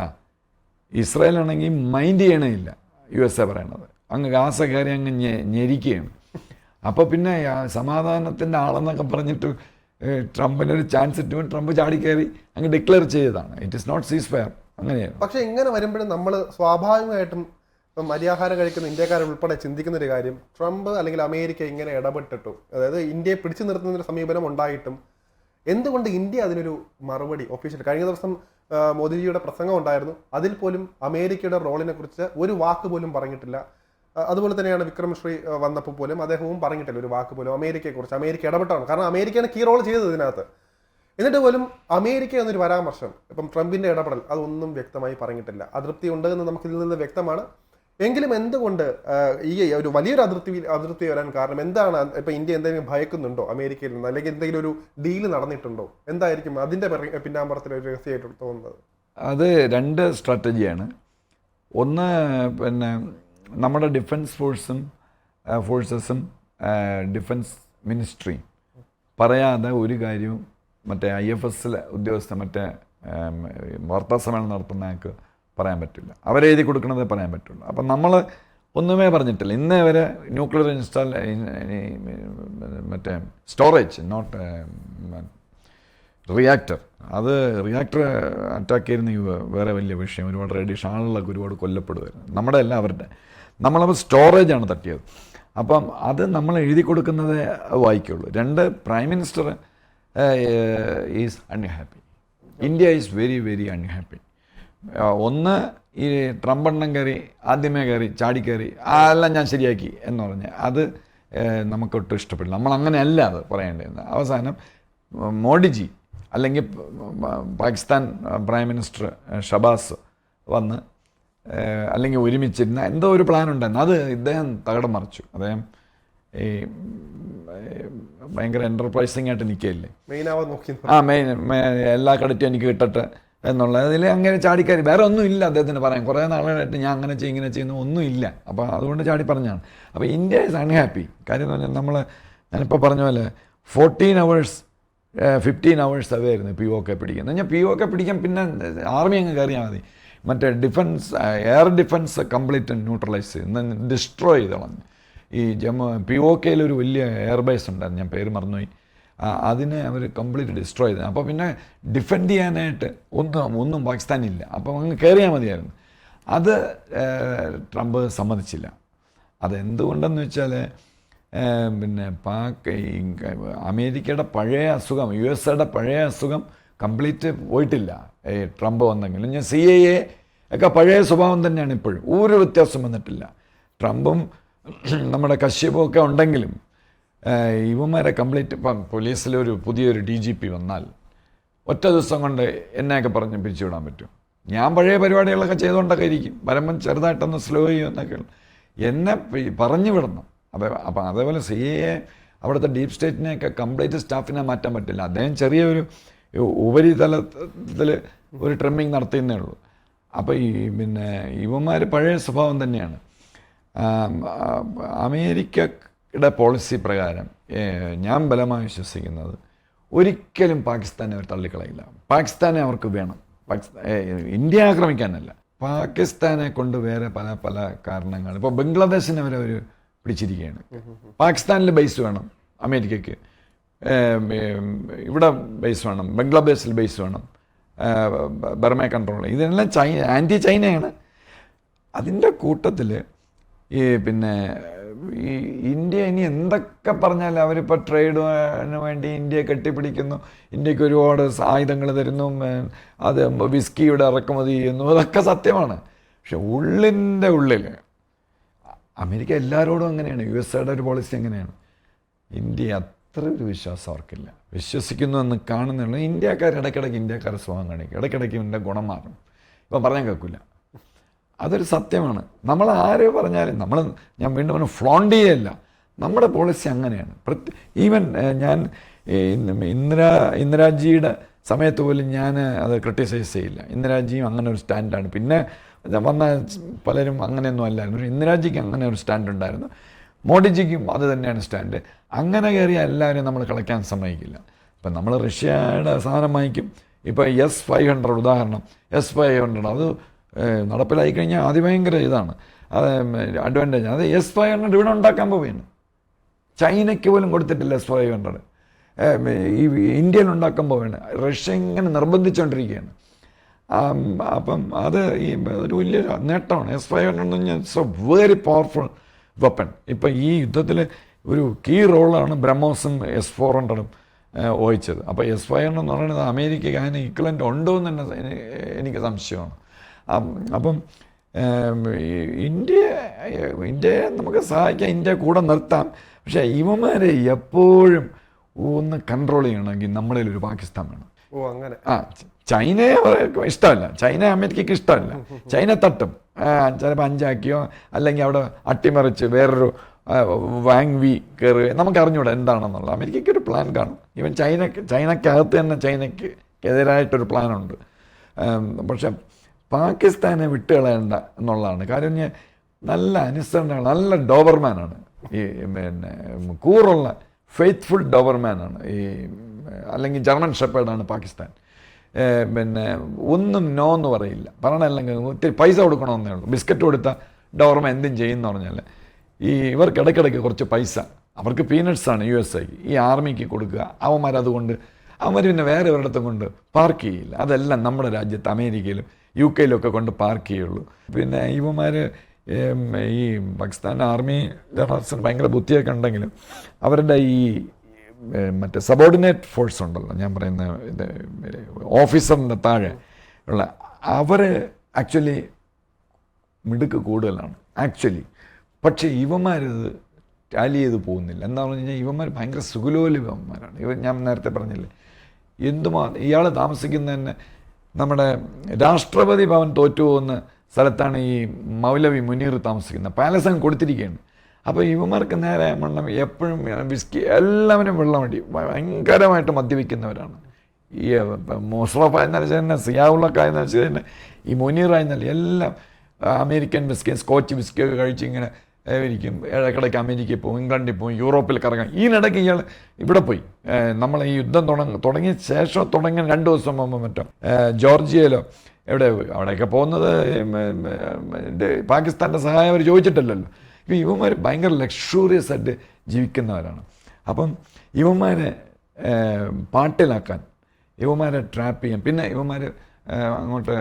ഇസ്രായേലാണെങ്കിൽ മൈൻഡ് ചെയ്യണമില്ല USA പറയണത്. അങ്ങ് ഗാസ കയറി അങ്ങ് ഞെരിക്കുകയാണ്. അപ്പോൾ പിന്നെ സമാധാനത്തിൻ്റെ ആളെന്നൊക്കെ പറഞ്ഞിട്ട് ട്രംപിനൊരു ചാൻസ് ഇട്ടും ട്രംപ് ചാടിക്കയറി അങ്ങ് ഡിക്ലെയർ ചെയ്തതാണ്. It is not ceasefire. അങ്ങനെയാണ്. പക്ഷേ ഇങ്ങനെ വരുമ്പോഴും നമ്മൾ സ്വാഭാവികമായിട്ടും ഇപ്പം അരിയാഹാരം കഴിക്കുന്ന ഇന്ത്യക്കാരുൾപ്പെടെ ചിന്തിക്കുന്ന ഒരു കാര്യം, ട്രംപ് അല്ലെങ്കിൽ അമേരിക്ക ഇങ്ങനെ ഇടപെട്ടിട്ടും, അതായത് ഇന്ത്യയെ പിടിച്ചു നിർത്തുന്നൊരു സമീപനം ഉണ്ടായിട്ടും എന്തുകൊണ്ട് ഇന്ത്യ അതിനൊരു മറുപടി ഒഫീഷ്യൽ കഴിഞ്ഞ ദിവസം മോദിജിയുടെ പ്രസംഗം ഉണ്ടായിരുന്നു, അതിൽ പോലും അമേരിക്കയുടെ റോളിനെ കുറിച്ച് ഒരു വാക്ക് പോലും പറഞ്ഞിട്ടില്ല. അതുപോലെ തന്നെയാണ് വിക്രംശ്രീ വന്നപ്പോൾ പോലും അദ്ദേഹവും പറഞ്ഞിട്ടില്ല ഒരു വാക്ക് പോലും അമേരിക്കയെക്കുറിച്ച്. അമേരിക്ക ഇടപെട്ടാണ്, കാരണം അമേരിക്കയാണ് കീ റോൾ ചെയ്തത് ഇതിനകത്ത്. എന്നിട്ട് പോലും അമേരിക്ക എന്നൊരു പരാമർശം, ഇപ്പം ട്രംപിന്റെ ഇടപെടൽ, അതൊന്നും വ്യക്തമായി പറഞ്ഞിട്ടില്ല. അതൃപ്തി ഉണ്ട് എന്ന് നമുക്ക് ഇതിൽ നിന്ന് വ്യക്തമാണ്. എങ്കിലും എന്തുകൊണ്ട് ഈ ഒരു വലിയൊരു അതിർത്തി വരാൻ കാരണം എന്താണ്? ഇപ്പൊ ഇന്ത്യ എന്തെങ്കിലും ഭയക്കുന്നുണ്ടോ അമേരിക്കയിൽ നിന്ന്, അല്ലെങ്കിൽ എന്തെങ്കിലും ഒരു ഡീല് നടന്നിട്ടുണ്ടോ? എന്തായിരിക്കും അതിന്റെ പിന്നാമ്പുറത്തിൽ ഒരു രഹസ്യമായിട്ട് തോന്നുന്നത്? അത് രണ്ട് സ്ട്രാറ്റജിയാണ്. ഒന്ന് പിന്നെ നമ്മുടെ ഡിഫൻസ് ഫോഴ്സസും ഡിഫൻസ് മിനിസ്ട്രിയും പറയാതെ ഒരു കാര്യവും മറ്റേ IFSലെ ഉദ്യോഗസ്ഥ മറ്റേ വാർത്താസമ്മേളനം നടത്തുന്നയാൾക്ക് പറയാൻ പറ്റില്ല. അവരെഴുതി കൊടുക്കണതേ പറയാൻ പറ്റുള്ളൂ. അപ്പം നമ്മൾ ഒന്നുമേ പറഞ്ഞിട്ടില്ല ഇന്നേ വരെ. ന്യൂക്ലിയർ മറ്റേ സ്റ്റോറേജ്, നോട്ട് റിയാക്ടർ, അത് റിയാക്ടർ അറ്റാക്ക് ചെയ്യുന്ന വേറെ വലിയ വിഷയം. ഒരുപാട് റേഡിയേഷൻ, ആളുകളൊക്കെ ഒരുപാട് കൊല്ലപ്പെടുമായിരുന്നു. നമ്മുടെ അല്ല, അവരുടെ. നമ്മളപ്പോൾ സ്റ്റോറേജാണ് തട്ടിയത്. അപ്പം അത് നമ്മൾ എഴുതി കൊടുക്കുന്നതേ വായിക്കുള്ളൂ. രണ്ട്, prime minister is unhappy. India is very very unhappy. ഒന്ന്, ഈ ട്രംപ് എണ്ണം ആദ്യമേ ചാടിക്കയറി അതെല്ലാം ഞാൻ ശരിയാക്കി എന്ന് പറഞ്ഞ് അത് നമുക്കൊട്ടും ഇഷ്ടപ്പെടില്ല. നമ്മളങ്ങനെയല്ല അത് പറയേണ്ടത്. അവസാനം മോഡിജി അല്ലെങ്കിൽ പാകിസ്ഥാൻ പ്രൈം മിനിസ്റ്റർ ഷബാസ് വന്ന് അല്ലെങ്കിൽ ഒരുമിച്ചിരുന്ന എന്തോ ഒരു പ്ലാൻ ഉണ്ടായിരുന്നു. അത് ഇദ്ദേഹം തകിടം മറിച്ചു. അദ്ദേഹം ഈ ഭയങ്കര എൻ്റർപ്രൈസിങ് ആയിട്ട് നിൽക്കുകയില്ലേ, എല്ലാ ക്രെഡിറ്റും എനിക്ക് കിട്ടട്ടെ എന്നുള്ളതിൽ അങ്ങനെ ചാടിക്കയറി. വേറെ ഒന്നും ഇല്ല അദ്ദേഹത്തിന് പറയാൻ. കുറേ നാളുകളായിട്ട് ഞാൻ അങ്ങനെ ചെയ്യും ഇങ്ങനെ ചെയ്യുന്നു ഒന്നുമില്ല. അപ്പോൾ അതുകൊണ്ട് ചാടി പറഞ്ഞാണ്. അപ്പോൾ ഇന്ത്യ ഈസ് അൺഹാപ്പി. കാര്യം എന്ന് പറഞ്ഞാൽ ഞാനിപ്പോൾ പറഞ്ഞ പോലെ 15 hours അവേ ആയിരുന്നു POK പിടിക്കുന്നത്. ഞാൻ POK പിടിക്കാൻ പിന്നെ ആർമി അങ്ങ് കയറിയാൽ മതി. മറ്റേ എയർ ഡിഫൻസ് കംപ്ലീറ്റ് ന്യൂട്രലൈസ് ചെയ്ത് ഡിസ്ട്രോയ് ചെയ്ത് കളഞ്ഞു. ഈ POKയിൽ ഒരു വലിയ എയർബേസ് ഉണ്ടായിരുന്നു, ഞാൻ പേര് മറന്നുപോയി. അതിനെ അവർ കംപ്ലീറ്റ് ഡിസ്ട്രോയ് ചെയ്തത്. അപ്പോൾ പിന്നെ ഡിഫെൻഡ് ചെയ്യാനായിട്ട് ഒന്നും പാകിസ്ഥാനില്ല. അപ്പോൾ അങ്ങ് കയറിയാൽ മതിയായിരുന്നു. അത് ട്രംപ് സമ്മതിച്ചില്ല. അതെന്തുകൊണ്ടെന്ന് വെച്ചാൽ പിന്നെ അമേരിക്കയുടെ പഴയ അസുഖം, USAയുടെ പഴയ അസുഖം കംപ്ലീറ്റ് പോയിട്ടില്ല ഈ ട്രംപ് വന്നെങ്കിലും. ഞാൻ CIA ഒക്കെ പഴയ സ്വഭാവം തന്നെയാണ് ഇപ്പോഴും, ഒരു വ്യത്യാസം വന്നിട്ടില്ല. ട്രംപും നമ്മുടെ കശ്യപും ഒക്കെ ഉണ്ടെങ്കിലും ഇവന്മാരെ കംപ്ലീറ്റ്. ഇപ്പം പോലീസിലൊരു പുതിയൊരു DGP വന്നാൽ ഒറ്റ ദിവസം കൊണ്ട് എന്നെയൊക്കെ പറഞ്ഞ് പിരിച്ചുവിടാൻ പറ്റും. ഞാൻ പഴയ പരിപാടികളൊക്കെ ചെയ്തുകൊണ്ടൊക്കെ ഇരിക്കും, വരുമ്പം ചെറുതായിട്ടൊന്ന് സ്ലോ ചെയ്യുമെന്നൊക്കെ എന്നെ പറഞ്ഞു വിടണം. അപ്പം അതേപോലെ CIA അവിടുത്തെ ഡീപ് സ്റ്റേറ്റിനെയൊക്കെ കംപ്ലീറ്റ് സ്റ്റാഫിനെ മാറ്റാൻ പറ്റില്ല. അദ്ദേഹം ചെറിയൊരു ഉപരിതലത്തിൽ ഒരു ട്രിമ്മിങ് നടത്തിയെന്നേ ഉള്ളൂ. അപ്പോൾ പിന്നെ ഇവന്മാർ പഴയ സ്വഭാവം തന്നെയാണ്. അമേരിക്കയുടെ പോളിസി പ്രകാരം ഞാൻ ബലമായി വിശ്വസിക്കുന്നത് ഒരിക്കലും പാകിസ്ഥാനെ അവർ തള്ളിക്കളയില്ല. പാകിസ്ഥാനെ അവർക്ക് വേണം. ഇന്ത്യ ആക്രമിക്കാനല്ല, പാകിസ്ഥാനെ കൊണ്ട് വേറെ പല പല കാരണങ്ങൾ. ഇപ്പോൾ ബംഗ്ലാദേശിനെ അവരെ അവർ പിടിച്ചിരിക്കുകയാണ്. പാകിസ്ഥാനിൽ ബേസ് വേണം അമേരിക്കയ്ക്ക്, ഇവിടെ ബേസ് വേണം, ബംഗ്ലാദേശിൽ ബേസ് വേണം, ബർമയെ കൺട്രോൾ. ഇതെല്ലാം ആൻറ്റി ചൈനയാണ്. അതിൻ്റെ കൂട്ടത്തിൽ ഈ പിന്നെ ഈ ഇന്ത്യ ഇനി എന്തൊക്കെ പറഞ്ഞാലും അവരിപ്പോൾ ട്രേഡിന് വേണ്ടി ഇന്ത്യയെ കെട്ടിപ്പിടിക്കുന്നു, ഇന്ത്യക്ക് ഒരുപാട് ആയുധങ്ങൾ തരുന്നു, അത് വിസ്കിയുടെ ഇറക്കുമതി ചെയ്യുന്നു, അതൊക്കെ സത്യമാണ്. പക്ഷെ ഉള്ളിൻ്റെ ഉള്ളിൽ അമേരിക്ക എല്ലാവരോടും അങ്ങനെയാണ്, USA ഒരു പോളിസി അങ്ങനെയാണ്. ഇന്ത്യ അത്ര ഒരു വിശ്വാസം അവർക്കില്ല. വിശ്വസിക്കുന്നു എന്ന് കാണുന്നുള്ളൂ. ഇന്ത്യക്കാർ ഇടയ്ക്കിടയ്ക്ക് ഇന്ത്യക്കാരെ സ്വഭാവം കാണിക്കും, ഇടയ്ക്കിടയ്ക്ക് ഇതിൻ്റെ ഗുണം മാറും. ഇപ്പം പറഞ്ഞാൽ കേൾക്കില്ല. അതൊരു സത്യമാണ്. നമ്മൾ ആര് പറഞ്ഞാലും ഞാൻ വീണ്ടും പറഞ്ഞു ഫ്ലോണ്ട് ചെയ്യല്ല, നമ്മുടെ പോളിസി അങ്ങനെയാണ്. ഈവൻ ഞാൻ ഇന്ദിരാജിയുടെ സമയത്ത് പോലും ഞാൻ അത് ക്രിട്ടിസൈസ് ചെയ്യില്ല. ഇന്ദിരാജിയും അങ്ങനെ ഒരു സ്റ്റാൻഡാണ്. പിന്നെ വന്ന പലരും അങ്ങനെയൊന്നും അല്ലായിരുന്നു. പക്ഷേ ഇന്ദിരാജിക്ക് അങ്ങനെ ഒരു സ്റ്റാൻഡ് ഉണ്ടായിരുന്നു, മോഡിജിക്കും അത് തന്നെയാണ് സ്റ്റാൻഡ്. അങ്ങനെ കയറിയ എല്ലാവരും നമ്മൾ കളിക്കാൻ സമ്മതിക്കില്ല. ഇപ്പം നമ്മൾ റഷ്യയുടെ സാധനം വാങ്ങിക്കും. ഇപ്പോൾ S-500 ഉദാഹരണം, S-500 അത് നടപ്പിലായി കഴിഞ്ഞാൽ അതിഭയങ്കര ഇതാണ്, അത് അഡ്വാൻറ്റേജ്. അത് S-500 ഇവിടെ ഉണ്ടാക്കാൻ പോവുകയാണ്. ചൈനയ്ക്ക് പോലും കൊടുത്തിട്ടില്ല S-500. ഈ ഇന്ത്യയിൽ ഉണ്ടാക്കാൻ പോവുകയാണ്. റഷ്യ ഇങ്ങനെ നിർബന്ധിച്ചുകൊണ്ടിരിക്കുകയാണ്. അപ്പം അത് ഒരു വലിയ നേട്ടമാണ്. S-500 എന്ന് പറഞ്ഞാൽ it's A very powerful weapon. ഇപ്പം ഈ യുദ്ധത്തിൽ ഒരു കീ റോളാണ് ബ്രഹ്മോസും S-400 വഹിച്ചത്. അപ്പോൾ S-500 എന്ന് പറയുന്നത് അമേരിക്കയ്ക്ക് അതിന് ഇക്വലൻ്റ് ഉണ്ടോ എന്ന് തന്നെ എനിക്ക് സംശയമാണ്. അപ്പം ഇന്ത്യയെ നമുക്ക് സഹായിക്കാം, ഇന്ത്യ കൂടെ നിർത്താം. പക്ഷേ ഇവന്മാരെ എപ്പോഴും ഒന്ന് കൺട്രോൾ ചെയ്യണമെങ്കിൽ നമ്മളിലൊരു പാകിസ്ഥാൻ വേണം. അങ്ങനെ ചൈനയെ ഇഷ്ടമല്ല, ചൈന അമേരിക്കയ്ക്ക് ഇഷ്ടമല്ല. ചൈന തട്ടും, ചിലപ്പോൾ 5 ആക്കിയോ അല്ലെങ്കിൽ അവിടെ അട്ടിമറിച്ച് വേറൊരു വാങ്വി കയറി, നമുക്ക് അറിഞ്ഞൂടാ എന്താണെന്നുള്ളത്. അമേരിക്കയ്ക്ക് ഒരു പ്ലാൻ കാണും. ഈവൻ ചൈനക്കകത്ത് തന്നെ ചൈനയ്ക്ക് എതിരായിട്ടൊരു പ്ലാനുണ്ട്. പക്ഷെ പാകിസ്ഥാനെ വിട്ടുകളയേണ്ട എന്നുള്ളതാണ്. കാര്യം ഞാൻ നല്ല അനുസരണമാണ്, നല്ല ഡോബർമാനാണ്. ഈ പിന്നെ കൂറുള്ള ഫെയ്ത്ത്ഫുൾ ഡോബർമാനാണ് ഈ, അല്ലെങ്കിൽ ജർമ്മൻ ഷെപ്പേർഡാണ് പാകിസ്ഥാൻ. പിന്നെ ഒന്നും നോ എന്ന് പറയില്ല, പറയണല്ലെങ്കിൽ ഒത്തിരി പൈസ കൊടുക്കണമെന്നേ ഉള്ളൂ. ബിസ്ക്കറ്റ് കൊടുത്താൽ ഡോബർമാൻ എന്തും ചെയ്യുമെന്ന് പറഞ്ഞാൽ ഇവർക്ക് ഇടയ്ക്കിടയ്ക്ക് കുറച്ച് പൈസ, അവർക്ക് പീനട്സാണ് USA ഈ ആർമിക്ക് കൊടുക്കുക. അവന്മാരതുകൊണ്ട് അവർ പിന്നെ വേറെ ഒരിടത്തും കൊണ്ട് പാർക്ക് ചെയ്യില്ല. അതെല്ലാം നമ്മുടെ രാജ്യത്ത് അമേരിക്കയിലും UK കൊണ്ട് പാർക്ക് ചെയ്യുള്ളൂ. പിന്നെ ഇവന്മാർ ഈ പാകിസ്ഥാൻ ആർമി ജനറൽസിന് ഭയങ്കര ബുദ്ധിയൊക്കെ ഉണ്ടെങ്കിലും അവരുടെ ഈ മറ്റേ സബോർഡിനേറ്റ് ഫോഴ്സ് ഉണ്ടല്ലോ, ഞാൻ പറയുന്ന ഇത് ഓഫീസറിൻ്റെ താഴെ ഉള്ള അവർ ആക്ച്വലി മിടുക്ക് കൂടുതലാണ് ആക്ച്വലി. പക്ഷേ ഇവന്മാരിത് ടാലി ചെയ്ത് പോകുന്നില്ല. എന്താണെന്ന് പറഞ്ഞു കഴിഞ്ഞാൽ ഇവന്മാർ ഭയങ്കര സുഖലോലുപന്മാരാണ്. ഞാൻ നേരത്തെ പറഞ്ഞില്ലേ, ഇയാൾ താമസിക്കുന്ന തന്നെ നമ്മുടെ രാഷ്ട്രപതി ഭവൻ തോറ്റുപോകുന്ന സ്ഥലത്താണ് ഈ മൗലവി മുനീർ താമസിക്കുന്നത്. പാലസ് കൊടുത്തിരിക്കുകയാണ്. അപ്പോൾ ഇവന്മാർക്ക് നേരെ മണ്ണം എപ്പോഴും വിസ്കി, എല്ലാവരും വെള്ളമടി, ഭയങ്കരമായിട്ട് മദ്യപിക്കുന്നവരാണ്. ഈ മുഷറഫ് ആയെന്നാലും ശരി തന്നെ, സിയാവുള്ളൊക്കെ ആയെന്നാലും ശരി തന്നെ, ഈ മുനീറായെന്നാലും എല്ലാം അമേരിക്കൻ വിസ്കി, സ്കോച്ച് വിസ്കിയൊക്കെ കഴിച്ച് ഇങ്ങനെ ഇരിക്കും. ഇടയ്ക്കിടയ്ക്ക് അമേരിക്കയിൽ പോകും, ഇംഗ്ലണ്ടിൽ പോകും, യൂറോപ്പിൽ കറങ്ങാം. ഇതിനിടയ്ക്ക് ഇയാൾ ഇവിടെ പോയി. നമ്മൾ ഈ യുദ്ധം തുടങ്ങിയ ശേഷം 2 ദിവസം മുമ്പ് മറ്റോ ജോർജിയയിലോ എവിടെ അവിടെയൊക്കെ പോകുന്നത് പാകിസ്ഥാൻ്റെ സഹായം അവർ ചോദിച്ചിട്ടില്ലല്ലോ. ഇപ്പം ഇവന്മാർ ഭയങ്കര ലക്ഷൂറിയസ് ആയിട്ട് ജീവിക്കുന്നവരാണ്. അപ്പം ഇവന്മാരെ പാട്ടിലാക്കാൻ, ഇവന്മാരെ ട്രാപ്പ് ചെയ്യാൻ, പിന്നെ ഇവന്മാർ അങ്ങോട്ട്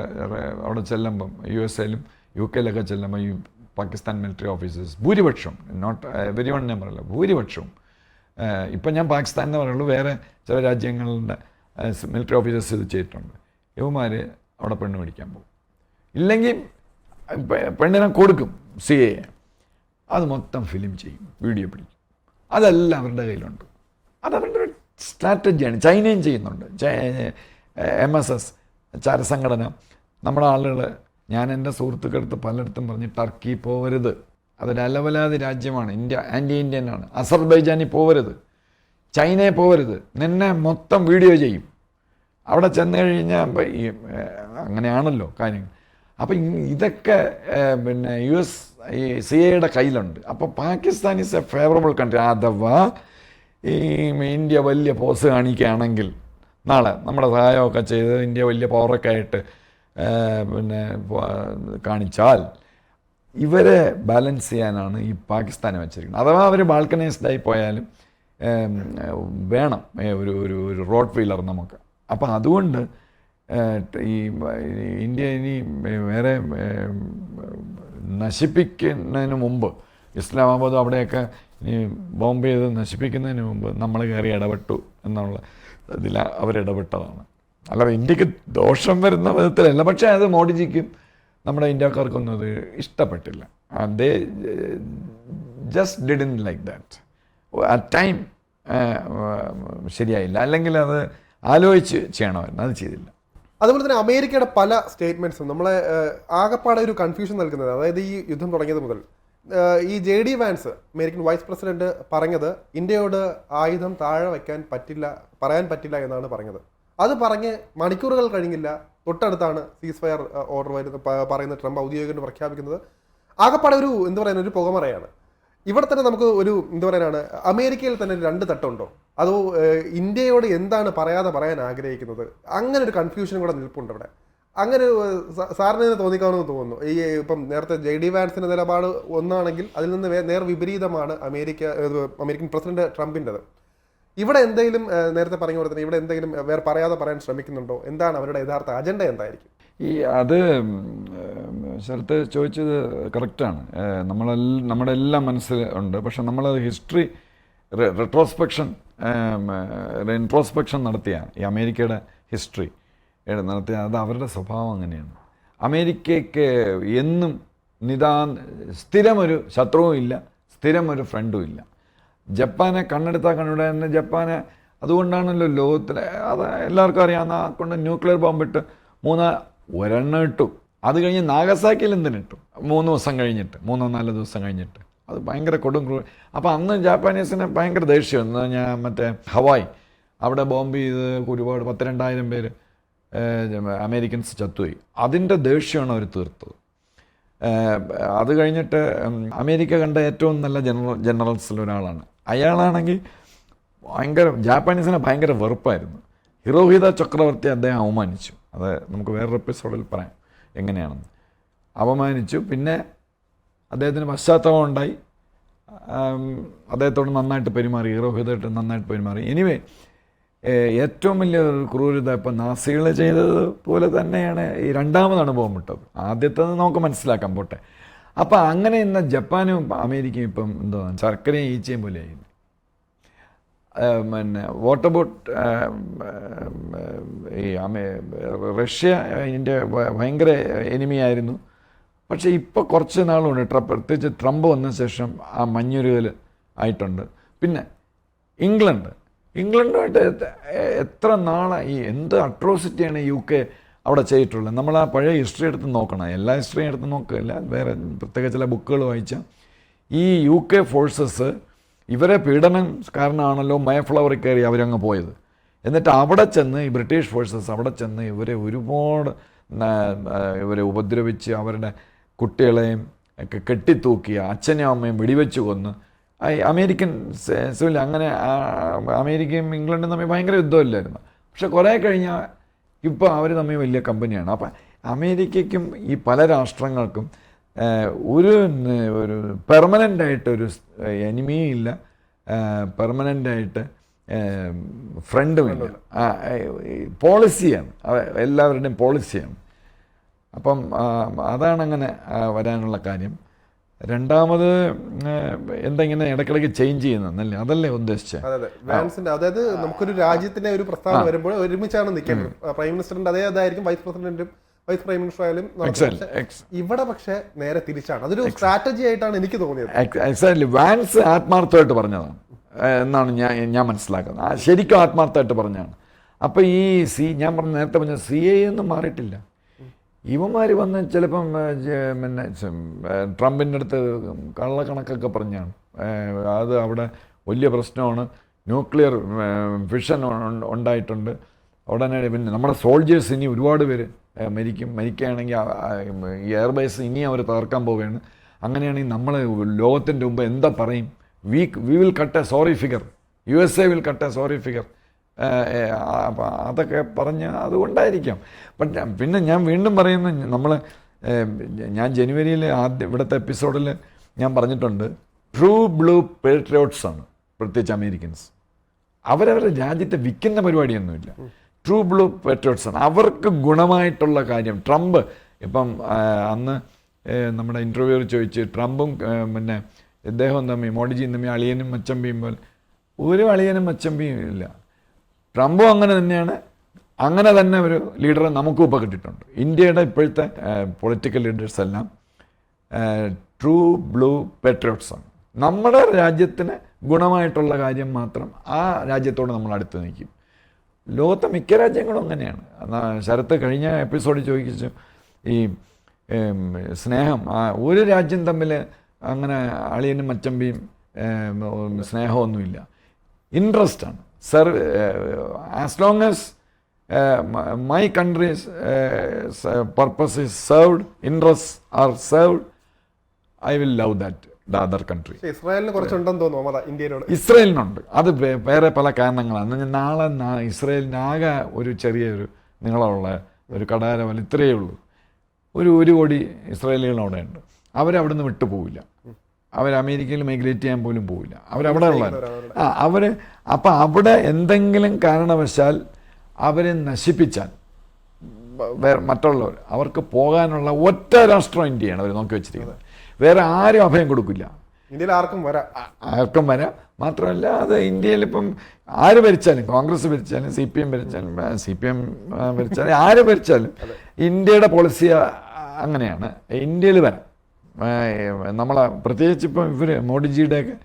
അവിടെ ചെല്ലുമ്പം USA UK ചെല്ലുമ്പോൾ ഈ പാകിസ്ഥാൻ മിലിറ്ററി ഓഫീസേഴ്സ് ഭൂരിപക്ഷം, നോട്ട് എവരി വൺ ഞാൻ പറയില്ല, ഭൂരിപക്ഷവും ഇപ്പം ഞാൻ പാകിസ്ഥാൻ എന്ന് പറയുള്ളൂ, വേറെ ചില രാജ്യങ്ങളുടെ മിലിറ്ററി ഓഫീസേഴ്സ് ഇത് ചെയ്തിട്ടുണ്ട്. ഇവന്മാർ അവിടെ പെണ്ണ് മേടിക്കാൻ പോകും, ഇല്ലെങ്കിൽ പെണ്ണിനെ കൊടുക്കും CA, അത് മൊത്തം ഫിലിം ചെയ്യും, വീഡിയോ പിടിക്കും. അതെല്ലാം അവരുടെ കയ്യിലുണ്ട്. അതവരുടെ ഒരു സ്ട്രാറ്റജിയാണ്. ചൈനയും ചെയ്യുന്നുണ്ട്. MSS ചാരസംഘടന, നമ്മുടെ ആളുകൾ, ഞാൻ എൻ്റെ സുഹൃത്തുക്കളടുത്ത് പലയിടത്തും പറഞ്ഞ് ടർക്കി പോകരുത്, അതൊരു അലവലാതി രാജ്യമാണ്, ആൻറ്റി ഇന്ത്യനാണ്. അസർബൈജാനിൽ പോകരുത്, ചൈനയിൽ പോകരുത്, നിന്നെ മൊത്തം വീഡിയോ ചെയ്യും. അവിടെ ചെന്ന് കഴിഞ്ഞാൽ അങ്ങനെയാണല്ലോ കാര്യങ്ങൾ. അപ്പം ഇതൊക്കെ പിന്നെ ഈ CAയുടെ കയ്യിലുണ്ട്. അപ്പോൾ Pakistan is A favourable country. അഥവാ ഈ ഇന്ത്യ വലിയ പോസ് കാണിക്കുകയാണെങ്കിൽ നാളെ നമ്മുടെ സഹായമൊക്കെ ചെയ്ത് ഇന്ത്യ വലിയ പവറൊക്കെ ആയിട്ട് പിന്നെ കാണിച്ചാൽ ഇവരെ ബാലൻസ് ചെയ്യാനാണ് ഈ പാകിസ്ഥാനെ വെച്ചിരിക്കുന്നത്. അഥവാ അവർ ബാൽക്കനൈസ്ഡായി പോയാലും വേണം ഒരു റോഡ് വീലർ നമുക്ക്. അപ്പം അതുകൊണ്ട് ഈ ഇന്ത്യ ഇനി വേറെ നശിപ്പിക്കുന്നതിന് മുമ്പ്, ഇസ്ലാമാബാദ് അവിടെയൊക്കെ ഇനി ബോംബ് ചെയ്ത് നശിപ്പിക്കുന്നതിന് മുമ്പ് നമ്മൾ കയറി ഇടപെട്ടു എന്നുള്ള ഇതിൽ അവരിടപെട്ടതാണ്. അല്ലാതെ ഇന്ത്യക്ക് ദോഷം വരുന്ന വിധത്തിലല്ല. പക്ഷേ അത് മോഡിജിക്കും നമ്മുടെ ഇന്ത്യക്കാർക്കൊന്നും അത് ഇഷ്ടപ്പെട്ടില്ല. They just didn't like that. ആ ടൈം ശരിയായില്ല. അല്ലെങ്കിൽ അത് ആലോചിച്ച് ചെയ്യണമായിരുന്നു, അത് ചെയ്തില്ല. അതുപോലെ തന്നെ അമേരിക്കയുടെ പല സ്റ്റേറ്റ്മെന്റ്സും നമ്മളെ ആകെപ്പാടെ ഒരു കൺഫ്യൂഷൻ നൽകുന്നത്. അതായത് ഈ യുദ്ധം തുടങ്ങിയത് മുതൽ ഈ JD Vance American vice president പറഞ്ഞത് ഇന്ത്യയോട് ആയുധം താഴെ വയ്ക്കാൻ പറ്റില്ല, പറയാൻ പറ്റില്ല എന്നാണ് പറഞ്ഞത്. അത് പറഞ്ഞ് മണിക്കൂറുകൾ കഴിഞ്ഞില്ല, തൊട്ടടുത്താണ് സീസ് ഫയർ ഓർഡർ പറയുന്ന ട്രംപ് ഔദ്യോഗികമായിട്ട് പ്രഖ്യാപിക്കുന്നത്. ആകെപ്പാടെ ഒരു എന്താ പറയുക, ഒരു പുകമറയാണ്. ഇവിടെ തന്നെ നമുക്ക് ഒരു എന്താ പറയാനാണ്, അമേരിക്കയിൽ തന്നെ രണ്ട് തട്ടുണ്ടോ, അതോ ഇന്ത്യയോട് എന്താണ് പറയാൻ ആഗ്രഹിക്കുന്നത്, അങ്ങനെ ഒരു കൺഫ്യൂഷൻ കൂടെ നിൽപ്പുണ്ട് ഇവിടെ. അങ്ങനെ സാറിന് തോന്നിക്കാണെന്ന് തോന്നുന്നു. ഈ ഇപ്പം നേരത്തെ JD വാൻസിന്റെ നിലപാട് ഒന്നാണെങ്കിൽ അതിൽ നിന്ന് നേർ വിപരീതമാണ് അമേരിക്കൻ പ്രസിഡന്റ് ട്രംപിൻ്റെത്. ഇവിടെ എന്തെങ്കിലും നേരത്തെ പറഞ്ഞ പോലെ തന്നെ ഇവിടെ എന്തെങ്കിലും വേറെ പറയാൻ ശ്രമിക്കുന്നുണ്ടോ? എന്താണ് അവരുടെ യഥാർത്ഥ അജണ്ട എന്തായിരിക്കും? അത് ശരത്ത് ചോദിച്ചത് കറക്റ്റാണ്. നമ്മുടെ എല്ലാം മനസ്സിൽ ഉണ്ട്. പക്ഷെ നമ്മളത് ഹിസ്റ്ററി ഇൻട്രോസ്പെക്ഷൻ നടത്തിയ ഈ അമേരിക്കയുടെ ഹിസ്റ്ററി നടത്തിയ അത് അവരുടെ സ്വഭാവം അങ്ങനെയാണ്. അമേരിക്കയ്ക്ക് എന്നും സ്ഥിരമൊരു ശത്രുവും ഇല്ല, സ്ഥിരമൊരു ഫ്രണ്ടും ഇല്ല. ജപ്പാനെ കണ്ണെടുത്താൽ കണ്ടുകൂടെ തന്നെ. ജപ്പാനെ അതുകൊണ്ടാണല്ലോ ലോകത്തിലെ, അത് എല്ലാവർക്കും അറിയാവുന്ന, കൊണ്ട് ന്യൂക്ലിയർ ബോംബിട്ട് ഒരെണ്ണം ഇട്ടു. അത് കഴിഞ്ഞ് നാഗസാക്കിയിൽ എന്തിനിട്ടു? 3 ദിവസം കഴിഞ്ഞിട്ട്, 3-4 ദിവസം കഴിഞ്ഞിട്ട്. അത് ഭയങ്കര കൊടും ക്രൂര. അപ്പോൾ അന്ന് ജാപ്പാനീസിന് ഭയങ്കര ദേഷ്യം. ഞാൻ മറ്റേ ഹവായ് അവിടെ ബോംബ് ചെയ്ത് ഒരുപാട് 10,000-2,000 പേര് അമേരിക്കൻസ് ചത്തുപോയി. അതിൻ്റെ ദേഷ്യമാണ് അവർ തീർത്തത്. അത് കഴിഞ്ഞിട്ട് അമേരിക്ക കണ്ട ഏറ്റവും നല്ല ജനറൽസിലൊരാളാണ്. അയാളാണെങ്കിൽ ജാപ്പാനീസിനെ ഭയങ്കര വെറുപ്പായിരുന്നു. ഹിരോഹിത ചക്രവർത്തി അദ്ദേഹം അവമാനിച്ചു. അത് നമുക്ക് വേറൊരു എപ്പിസോഡിൽ പറയാം എങ്ങനെയാണെന്ന്. അപമാനിച്ചു. പിന്നെ അദ്ദേഹത്തിന് പശ്ചാത്തലം ഉണ്ടായി. അദ്ദേഹത്തോട് നന്നായിട്ട് പെരുമാറി, ഹിരോഹിതയായിട്ട് നന്നായിട്ട് പെരുമാറി. എനിവേ, ഏറ്റവും വലിയ ക്രൂരത ഇപ്പം നാസികൾ ചെയ്തത് പോലെ തന്നെയാണ് ഈ രണ്ടാമതാണ് ബോംബിട്ടത്. ആദ്യത്തേത് നമുക്ക് മനസ്സിലാക്കാൻ പോട്ടെ. അപ്പം അങ്ങനെ ഇന്ന് ജപ്പാനും അമേരിക്കയും ഇപ്പം എന്തോ ശർക്കരയും ഈച്ചയും പോലെയായി. പിന്നെ വാട്ട് അബൌട്ട് ഈ റഷ്യ ഇതിൻ്റെ ഭയങ്കര എനിമിയായിരുന്നു. പക്ഷേ ഇപ്പോൾ കുറച്ച് നാളുകൊണ്ട് പ്രത്യേകിച്ച് ട്രംപ് വന്ന ശേഷം ആ മഞ്ഞുരുകൽ ആയിട്ടുണ്ട്. പിന്നെ ഇംഗ്ലണ്ടുമായിട്ട് എത്ര നാളായി, എന്ത് അട്രോസിറ്റിയാണ് UK അവിടെ ചെയ്തിട്ടുള്ളത്. നമ്മൾ ആ പഴയ ഹിസ്റ്ററി എടുത്ത് നോക്കണം. എല്ലാ ഹിസ്റ്ററിയും എടുത്ത് നോക്കില്ല, വേറെ പ്രത്യേക ചില ബുക്കുകൾ വായിച്ചാൽ ഈ UK ഫോഴ്സസ് ഇവരെ പീഡനം കാരണമാണല്ലോ മയഫ്ലവറിൽ കയറി അവരങ്ങ് പോയത്. എന്നിട്ട് അവിടെ ചെന്ന് ഈ ബ്രിട്ടീഷ് ഫോഴ്സസ് അവിടെ ചെന്ന് ഒരുപാട് ഇവരെ ഉപദ്രവിച്ച് അവരുടെ കുട്ടികളെയും ഒക്കെ കെട്ടിത്തൂക്കി അച്ഛനെയും അമ്മയും വെടിവെച്ച് കൊന്ന് അമേരിക്കൻ സിവിൽ. അങ്ങനെ അമേരിക്കയും ഇംഗ്ലണ്ടും തമ്മിൽ ഭയങ്കര യുദ്ധമില്ലായിരുന്നു. പക്ഷെ കുറേ കഴിഞ്ഞാൽ ഇപ്പോൾ അവർ തമ്മിൽ വലിയ കമ്പനിയാണ്. അപ്പം അമേരിക്കയ്ക്കും ഈ പല രാഷ്ട്രങ്ങൾക്കും ഒരു പെർമനൻ്റായിട്ടൊരു എനിമിയും ഇല്ല, പെർമനൻ്റായിട്ട് ഫ്രണ്ടുമില്ല. പോളിസിയാണ്, എല്ലാവരുടെയും പോളിസിയാണ്. അപ്പം അതാണ് അങ്ങനെ വരാനുള്ള കാര്യം. രണ്ടാമത് എന്തെങ്ങനെ ഇടയ്ക്കിടയ്ക്ക് ചേഞ്ച് ചെയ്യുന്നല്ലേ, അതല്ലേ ഉദ്ദേശിച്ചത്? അതായത് നമുക്കൊരു രാജ്യത്തിന്റെ ഒരു പ്രസ്താവന വരുമ്പോൾ ഒരുമിച്ചാണ് നിൽക്കുന്നത്. പ്രൈം മിനിസ്റ്ററിന്റെ അതായിരിക്കും വൈസ് പ്രസിഡന്റും വൈസ് പ്രൈം മിനിസ്റ്റർ ആയാലും. ഇവിടെ പക്ഷേ നേരെ തിരിച്ചാണ്. അതൊരു സ്ട്രാറ്റജി ആയിട്ടാണ് എനിക്ക് തോന്നിയത്. എക്സാക്ട്ലി. വാൻസ് ആത്മാർത്ഥമായിട്ട് പറഞ്ഞതാണ് എന്നാണ് ഞാൻ മനസ്സിലാക്കുന്നത്. ശരിക്കും ആത്മാർത്ഥമായിട്ട് പറഞ്ഞതാണ്. അപ്പോൾ ഈ ഞാൻ നേരത്തെ പറഞ്ഞ CA ഒന്നും മാറിയിട്ടില്ല. ഇവന്മാർ വന്ന് ചിലപ്പം പിന്നെ ട്രംപിൻ്റെ അടുത്ത് കള്ളക്കണക്കൊക്കെ പറഞ്ഞാണ്. അത് അവിടെ വലിയ പ്രശ്നമാണ്, ന്യൂക്ലിയർ ഫിഷൻ ഉണ്ടായിട്ടുണ്ട് ഉടനെ. പിന്നെ നമ്മുടെ സോൾജേഴ്സ് ഇനി ഒരുപാട് പേര് മരിക്കുകയാണെങ്കിൽ ഈ എയർബേസ് ഇനി അവർ തകർക്കാൻ പോവുകയാണ്. അങ്ങനെയാണെങ്കിൽ നമ്മൾ ലോകത്തിൻ്റെ മുമ്പ് എന്താ പറയും? We will cut A sorry figure USA will cut A sorry figure. അതൊക്കെ പറഞ്ഞ് അതുകൊണ്ടായിരിക്കാം. പിന്നെ ഞാൻ വീണ്ടും പറയുന്നു, ഞാൻ ജനുവരിയിൽ ഇവിടുത്തെ എപ്പിസോഡിൽ ഞാൻ പറഞ്ഞിട്ടുണ്ട്, ട്രൂ ബ്ലൂ പേട്രിയോട്ട്സ് ആണ് പ്രത്യേകിച്ച് അമേരിക്കൻസ്. അവരവരുടെ രാജ്യത്തെ വിൽക്കുന്ന പരിപാടിയൊന്നുമില്ല. ട്രൂ ബ്ലൂ പേട്രിയോട്ട്സ് ആണ്. അവർക്ക് ഗുണമായിട്ടുള്ള കാര്യം. ട്രംപ് ഇപ്പം അന്ന് നമ്മുടെ ഇൻ്റർവ്യൂവിൽ ചോദിച്ച് ട്രംപും പിന്നെ ഇദ്ദേഹം തമ്മിൽ മോഡിജിയും തമ്മിൽ അളിയനും മച്ചമ്പിയും പോലെ ഒരു അളിയനും മച്ചമ്പിയും ഇല്ല. ട്രംപും അങ്ങനെ തന്നെയാണ്. അങ്ങനെ തന്നെ ഒരു ലീഡറെ നമുക്കും ഇപ്പോൾ കിട്ടിയിട്ടുണ്ട്. ഇന്ത്യയുടെ ഇപ്പോഴത്തെ പൊളിറ്റിക്കൽ ലീഡേഴ്സ് എല്ലാം ട്രൂ ബ്ലൂ പേട്രിയോട്ട്സ് ആണ്. നമ്മുടെ രാജ്യത്തിന് ഗുണമായിട്ടുള്ള കാര്യം മാത്രം ആ രാജ്യത്തോട് നമ്മൾ അടുത്ത് നിൽക്കും. ലോകത്തെ മിക്ക രാജ്യങ്ങളും അങ്ങനെയാണ്. ശരത്ത് കഴിഞ്ഞ എപ്പിസോഡിൽ ചോദിച്ചു ഈ സ്നേഹം, ഒരു രാജ്യം തമ്മിൽ അങ്ങനെ അളിയനും മച്ചമ്പിയും സ്നേഹമൊന്നുമില്ല. ഇൻട്രസ്റ്റാണ്. As long as my country's purpose is served, interests are served, I will love that the other country. ഇസ്രായേലിന് കുറച്ചുണ്ടെന്ന് തോന്നുന്നു ഇന്ത്യയിലോട്. ഇസ്രായേലിനുണ്ട്. അത് വേറെ പല കാരണങ്ങളാണ്. നാളെ ഇസ്രായേലിനാകെ ഒരു ചെറിയൊരു നീളമുള്ള ഒരു കടാരവൽ ഇത്രയേ ഉള്ളൂ. ഒരു കോടി ഇസ്രായേലികൾ അവിടെ ഉണ്ട്. അവരവിടുന്ന് വിട്ടു പോവില്ല. അവർ അമേരിക്കയിൽ മൈഗ്രേറ്റ് ചെയ്യാൻ പോലും പോവില്ല. അവരവിടെ ഉള്ള അപ്പം അവിടെ എന്തെങ്കിലും കാരണവശാൽ അവരെ നശിപ്പിച്ചാൽ മറ്റുള്ളവർ അവർക്ക് പോകാനുള്ള ഒറ്റ രാഷ്ട്രം ഇന്ത്യയാണ് അവർ നോക്കി വെച്ചിരിക്കുന്നത്. വേറെ ആരും അഭയം കൊടുക്കില്ല. ഇന്ത്യയിൽ ആർക്കും വരാം. മാത്രമല്ല അത് ഇന്ത്യയിൽ ഇപ്പം ആര് ഭരിച്ചാലും, കോൺഗ്രസ് ഭരിച്ചാലും CPM ഭരിച്ചാലും ഭരിച്ചാലും ആര് ഭരിച്ചാലും ഇന്ത്യയുടെ പോളിസി അങ്ങനെയാണ്. ഇന്ത്യയിൽ വരാം. നമ്മളെ പ്രത്യേകിച്ച് ഇപ്പം മോഡിജിയുടെയൊക്കെ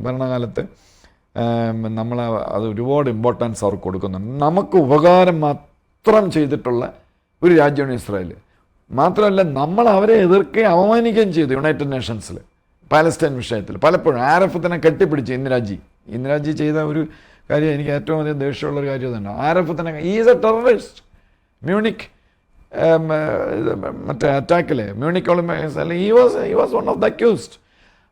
ഭരണകാലത്ത് നമ്മൾ അത് ഒരുപാട് ഇമ്പോർട്ടൻസ് അവർക്ക് കൊടുക്കുന്നുണ്ട്. നമുക്ക് ഉപകാരം മാത്രം ചെയ്തിട്ടുള്ള ഒരു രാജ്യമാണ് ഇസ്രായേൽ. മാത്രമല്ല നമ്മൾ അവരെ എതിർക്കുകയും അവമാനിക്കുകയും ചെയ്തു യുണൈറ്റഡ് നേഷൻസിൽ പാലസ്റ്റൈൻ വിഷയത്തിൽ. പലപ്പോഴും RF തന്നെ കെട്ടിപ്പിടിച്ച് ഇന്ദിരാജി ചെയ്ത ഒരു കാര്യം എനിക്ക് ഏറ്റവും അധികം ദേഷ്യമുള്ളൊരു കാര്യം തന്നെ. RF തന്നെ ഈസ് എ ടെററിസ്റ്റ്. മ്യൂണിക് മറ്റേ അറ്റാക്കിൽ Munich Olympics he was one of the accused.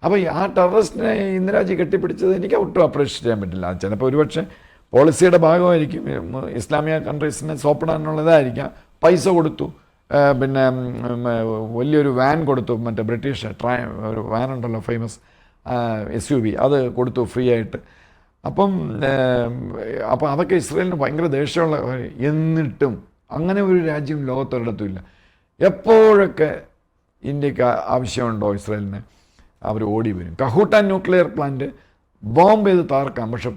അപ്പോൾ ആ ടെററിസ്റ്റിനെ ഇന്ദിരാജി കെട്ടിപ്പിടിച്ചത് എനിക്ക് ഒട്ടും അപ്രീഷിയേറ്റ് ചെയ്യാൻ പറ്റില്ല. ചിലപ്പോൾ ഒരുപക്ഷെ പോളിസിയുടെ ഭാഗമായിരിക്കും. ഇസ്ലാമിക കൺട്രീസിനെ സോപ്പിടാനുള്ളതായിരിക്കാം. പൈസ കൊടുത്തു, പിന്നെ വലിയൊരു വാൻ കൊടുത്തു. മറ്റേ ബ്രിട്ടീഷ് ഒരു വാൻ ഉണ്ടല്ലോ ഫേമസ് SUV, അത് കൊടുത്തു ഫ്രീ ആയിട്ട്. അപ്പം അതൊക്കെ ഇസ്രായേലിന് ഭയങ്കര ദേഷ്യമുള്ള കാര്യം. എന്നിട്ടും അങ്ങനെ ഒരു രാജ്യം ലോകത്തൊരിടത്തും ഇല്ല. എപ്പോഴൊക്കെ ഇന്ത്യക്ക് ആവശ്യമുണ്ടോ ഇസ്രായേലിന് അവർ ഓടി വരും. കഹൂട്ട ന്യൂക്ലിയർ പ്ലാന്റ് ബോംബ് ചെയ്ത് തകർക്കാം, പക്ഷെ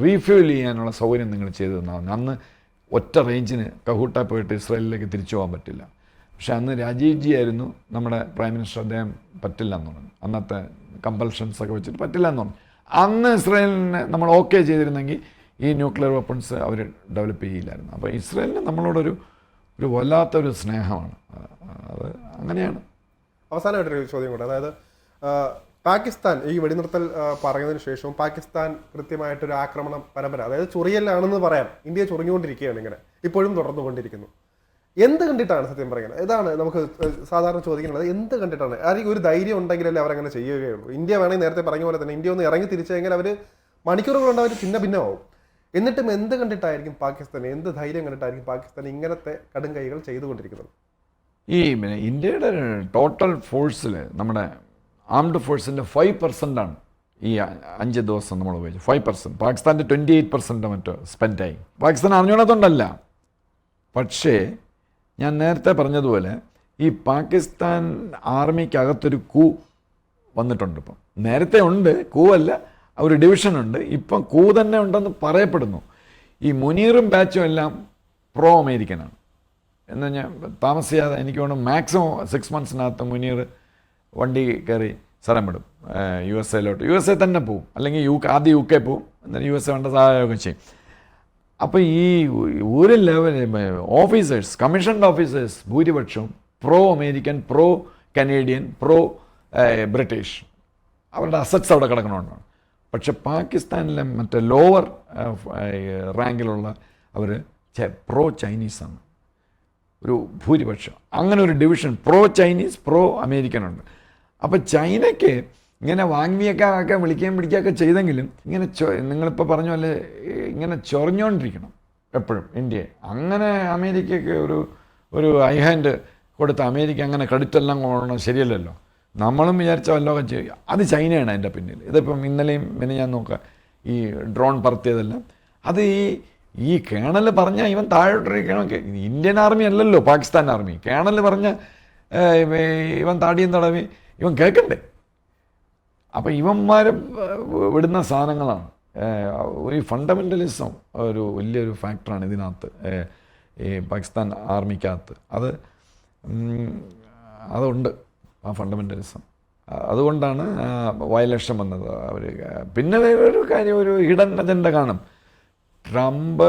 റീഫ്യൂൽ ചെയ്യാനുള്ള സൗകര്യം നിങ്ങൾ ചെയ്തു തന്നാണ്. അന്ന് ഒറ്റ റേഞ്ചിന് കഹൂട്ട പോയിട്ട് ഇസ്രായേലിലേക്ക് തിരിച്ചു പോകാൻ പറ്റില്ല. പക്ഷെ അന്ന് രാജീവ് ജി ആയിരുന്നു നമ്മുടെ പ്രൈം മിനിസ്റ്റർ. അദ്ദേഹം പറ്റില്ല എന്ന് പറഞ്ഞു. അന്നത്തെ കമ്പൽഷൻസ് ഒക്കെ വെച്ചിട്ട് പറ്റില്ല എന്ന് പറഞ്ഞു. അന്ന് ഇസ്രായേലിനെ നമ്മൾ ഓക്കെ ചെയ്തിരുന്നെങ്കിൽ ഈ ന്യൂക്ലിയർ വെപ്പൺസ് അവർ ഡെവലപ്പ് ചെയ്യില്ലായിരുന്നു. അപ്പോൾ ഇസ്രായേലിന് നമ്മളോടൊരു വല്ലാത്തൊരു സ്നേഹമാണ്. അത് അങ്ങനെയാണ്. അവസാനമായിട്ടൊരു ചോദ്യം കൂടെ. അതായത് പാകിസ്ഥാൻ ഈ വെടിനിർത്തൽ പറഞ്ഞതിന് ശേഷവും പാകിസ്ഥാൻ കൃത്യമായിട്ടൊരു ആക്രമണ പരമ്പര, അതായത് ചൊറിയലാണെന്ന് പറയാം, ഇന്ത്യയെ ചൊറിഞ്ഞുകൊണ്ടിരിക്കുകയാണ്, ഇങ്ങനെ ഇപ്പോഴും തുടർന്നുകൊണ്ടിരിക്കുന്നു. എന്ത് കണ്ടിട്ടാണ് സത്യം പറയുന്നത്? ഇതാണ് നമുക്ക് സാധാരണ ചോദിക്കുന്നത്. എന്ത് കണ്ടിട്ടാണ്? ആരെങ്കിലും ഒരു ധൈര്യം ഉണ്ടെങ്കിലല്ലേ അവരങ്ങനെ ചെയ്യുകയുള്ളൂ. ഇന്ത്യ വേണമെങ്കിൽ നേരത്തെ പറഞ്ഞ പോലെ തന്നെ ഇന്ത്യ ഒന്ന് ഇറങ്ങി തിരിച്ചെങ്കിൽ അവർ മണിക്കൂറുകളുണ്ട് അവർ ഭിന്നമാവും. എന്നിട്ടും എന്ത് കണ്ടിട്ടായിരിക്കും പാകിസ്ഥാൻ, എന്ത് ധൈര്യം കണ്ടിട്ടായിരിക്കും പാകിസ്ഥാൻ ഇങ്ങനത്തെ കടും കൈകൾ ചെയ്തുകൊണ്ടിരിക്കുന്നത്? ഈ ഇന്ത്യയുടെ ടോട്ടൽ ഫോഴ്സിൽ നമ്മുടെ ആംഡ് ഫോഴ്സിൻ്റെ 5% ആണ് ഈ 5 ദിവസം നമ്മൾ ഉപയോഗിച്ചു. 5%. പാകിസ്ഥാൻ്റെ 28% മറ്റോ സ്പെൻഡായി. പാകിസ്ഥാൻ അറിഞ്ഞോളത്തുണ്ടല്ല. പക്ഷേ ഞാൻ നേരത്തെ പറഞ്ഞതുപോലെ ഈ പാകിസ്ഥാൻ ആർമിക്കകത്തൊരു കൂ വന്നിട്ടുണ്ട്. ഇപ്പം നേരത്തെ ഉണ്ട്, കൂവല്ല, ഒരു ഡിവിഷനുണ്ട്. ഇപ്പം കൂ തന്നെ ഉണ്ടെന്ന് പറയപ്പെടുന്നു. ഈ മുനീറും ബാച്ചും എല്ലാം പ്രോ അമേരിക്കനാണ് എന്ന് ഞാൻ താമസിയാതെ എനിക്ക് വേണം മാക്സിമം 6 monthsനകത്ത് മുനീർ വണ്ടി കയറി സ്ഥലം വിടും USA USA തന്നെ പോവും. അല്ലെങ്കിൽ ആദ്യം UK പോവും, എന്നിട്ട് USA വേണ്ട സഹായമൊക്കെ ചെയ്യും. അപ്പോൾ ഈ ഒരു ലെവൽ ഓഫീസേഴ്സ്, കമ്മീഷൻഡ് ഓഫീസേഴ്സ് ഭൂരിപക്ഷവും pro American, pro Canadian, pro British. അവരുടെ അസറ്റ്സ് അവിടെ കിടക്കണമെന്നാണ്. പക്ഷെ പാകിസ്ഥാനിലെ മറ്റേ ലോവർ റാങ്കിലുള്ള അവർ പ്രോ ചൈനീസാണ് ഒരു ഭൂരിപക്ഷം. അങ്ങനെ ഒരു division pro Chinese, pro American ഉണ്ട്. അപ്പോൾ ചൈനയ്ക്ക് ഇങ്ങനെ വാങ്ങിയൊക്കെ വിളിക്കുകയും പിടിക്കുകയൊക്കെ ചെയ്തെങ്കിലും ഇങ്ങനെ നിങ്ങളിപ്പോൾ പറഞ്ഞ പോലെ ഇങ്ങനെ ചൊറിഞ്ഞുകൊണ്ടിരിക്കണം എപ്പോഴും ഇന്ത്യയെ. അങ്ങനെ അമേരിക്കയ്ക്ക് ഒരു ഐ ഹാൻഡ് കൊടുത്ത് അമേരിക്ക അങ്ങനെ ക്രെഡിറ്റ് എല്ലാം കൊള്ളണം ശരിയല്ലല്ലോ. നമ്മളും വിചാരിച്ച വല്ലതൊക്കെ ചെയ്യും. അത് ചൈനയാണ് അതിൻ്റെ പിന്നിൽ. ഇതിപ്പം ഇന്നലെയും പിന്നെ ഞാൻ നോക്കാം ഈ ഡ്രോൺ പറത്തിയതെല്ലാം അത് ഈ കേണൽ പറഞ്ഞാൽ ഇവൻ താഴോട്ടിരിക്കണം. ഇന്ത്യൻ ആർമി അല്ലല്ലോ പാകിസ്ഥാൻ ആർമി. കേണൽ പറഞ്ഞ ഇവൻ താടിയും തടവി ഇവൻ കേൾക്കണ്ടേ? അപ്പം ഇവന്മാർ വിടുന്ന സാധനങ്ങളാണ്. ഒരു ഫണ്ടമെൻ്റലിസം ഒരു വലിയൊരു ഫാക്ടറാണ് ഇതിനകത്ത്, ഈ പാകിസ്ഥാൻ ആർമിക്കകത്ത്. അതുണ്ട് ആ ഫണ്ടമെൻ്റലിസം. അതുകൊണ്ടാണ് വയലേഷൻ വന്നത്. അവർ പിന്നെ വേറൊരു കാര്യം, ഒരു ഹിഡൻ അജണ്ട കാണും. ട്രംപ്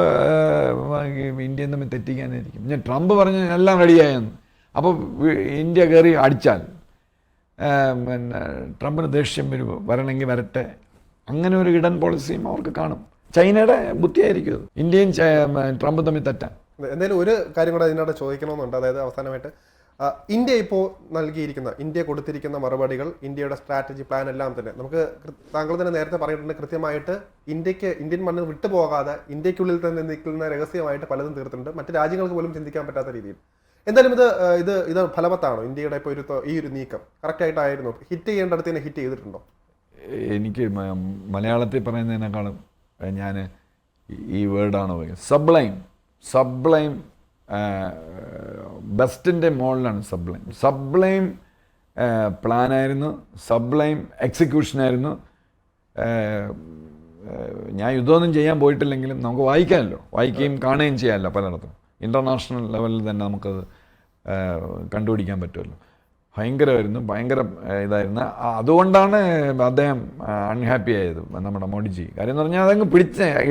ഇന്ത്യയും തമ്മിൽ തെറ്റിക്കാനായിരിക്കും. ഞാൻ ട്രംപ് പറഞ്ഞ് എല്ലാം റെഡിയായെന്ന്. അപ്പോൾ ഇന്ത്യ കയറി അടിച്ചാൽ പിന്നെ ട്രംപിന് ദേഷ്യം വരണമെങ്കിൽ വരട്ടെ. അങ്ങനെ ഒരു ഹിഡൻ പോളിസിയും അവർക്ക് കാണും. ചൈനയുടെ ബുദ്ധിയായിരിക്കും അത്. ഇന്ത്യയും ട്രംപും തമ്മിൽ തെറ്റാൻ. എന്തായാലും ഒരു കാര്യം കൂടെ അതിനോട് ചോദിക്കണമെന്നുണ്ട്. അതായത് അവസാനമായിട്ട് ഇന്ത്യ ഇപ്പോൾ ഇന്ത്യ കൊടുത്തിരിക്കുന്ന മറുപടികൾ, ഇന്ത്യയുടെ സ്ട്രാറ്റജി പ്ലാൻ എല്ലാം തന്നെ നമുക്ക് താങ്കൾ തന്നെ നേരത്തെ പറഞ്ഞിട്ടുണ്ട്, കൃത്യമായിട്ട് ഇന്ത്യൻ മണ്ണിൽ വിട്ടുപോകാതെ ഇന്ത്യക്കുള്ളിൽ തന്നെ നിൽക്കുന്ന രഹസ്യമായിട്ട് പലതും തീർത്തിട്ടുണ്ട്, മറ്റ് രാജ്യങ്ങൾക്ക് പോലും ചിന്തിക്കാൻ പറ്റാത്ത രീതിയിൽ. എന്തായാലും ഇത് ഫലവത്താണോ? ഇന്ത്യയുടെ ഇപ്പോൾ ഈ ഒരു നീക്കം കറക്റ്റ് ആയിട്ടായിരുന്നു? ഹിറ്റ് ചെയ്യേണ്ടടുത്ത് തന്നെ ഹിറ്റ് ചെയ്തിട്ടുണ്ടോ? എനിക്ക് മലയാളത്തിൽ പറയുന്നതിനേക്കാളും ഞാൻ ഈ വേർഡാണ് പറയുന്നത്. സബ്ലൈം ബെസ്റ്റിൻ്റെ മോളിലാണ് സബ്ലൈം പ്ലാനായിരുന്നു, സബ്ലൈം എക്സിക്യൂഷനായിരുന്നു. ഞാൻ യുദ്ധമൊന്നും ചെയ്യാൻ പോയിട്ടില്ലെങ്കിലും നമുക്ക് വായിക്കാമല്ലോ, വായിക്കുകയും കാണുകയും ചെയ്യാമല്ലോ പലയിടത്തും. ഇൻ്റർനാഷണൽ ലെവലിൽ തന്നെ നമുക്കത് കണ്ടുപിടിക്കാൻ പറ്റുമല്ലോ. ഭയങ്കര ഇതായിരുന്നു. അതുകൊണ്ടാണ് അദ്ദേഹം അൺഹാപ്പി ആയത്, നമ്മുടെ മോഡിജി. കാര്യം എന്ന് പറഞ്ഞാൽ അതങ്ങ്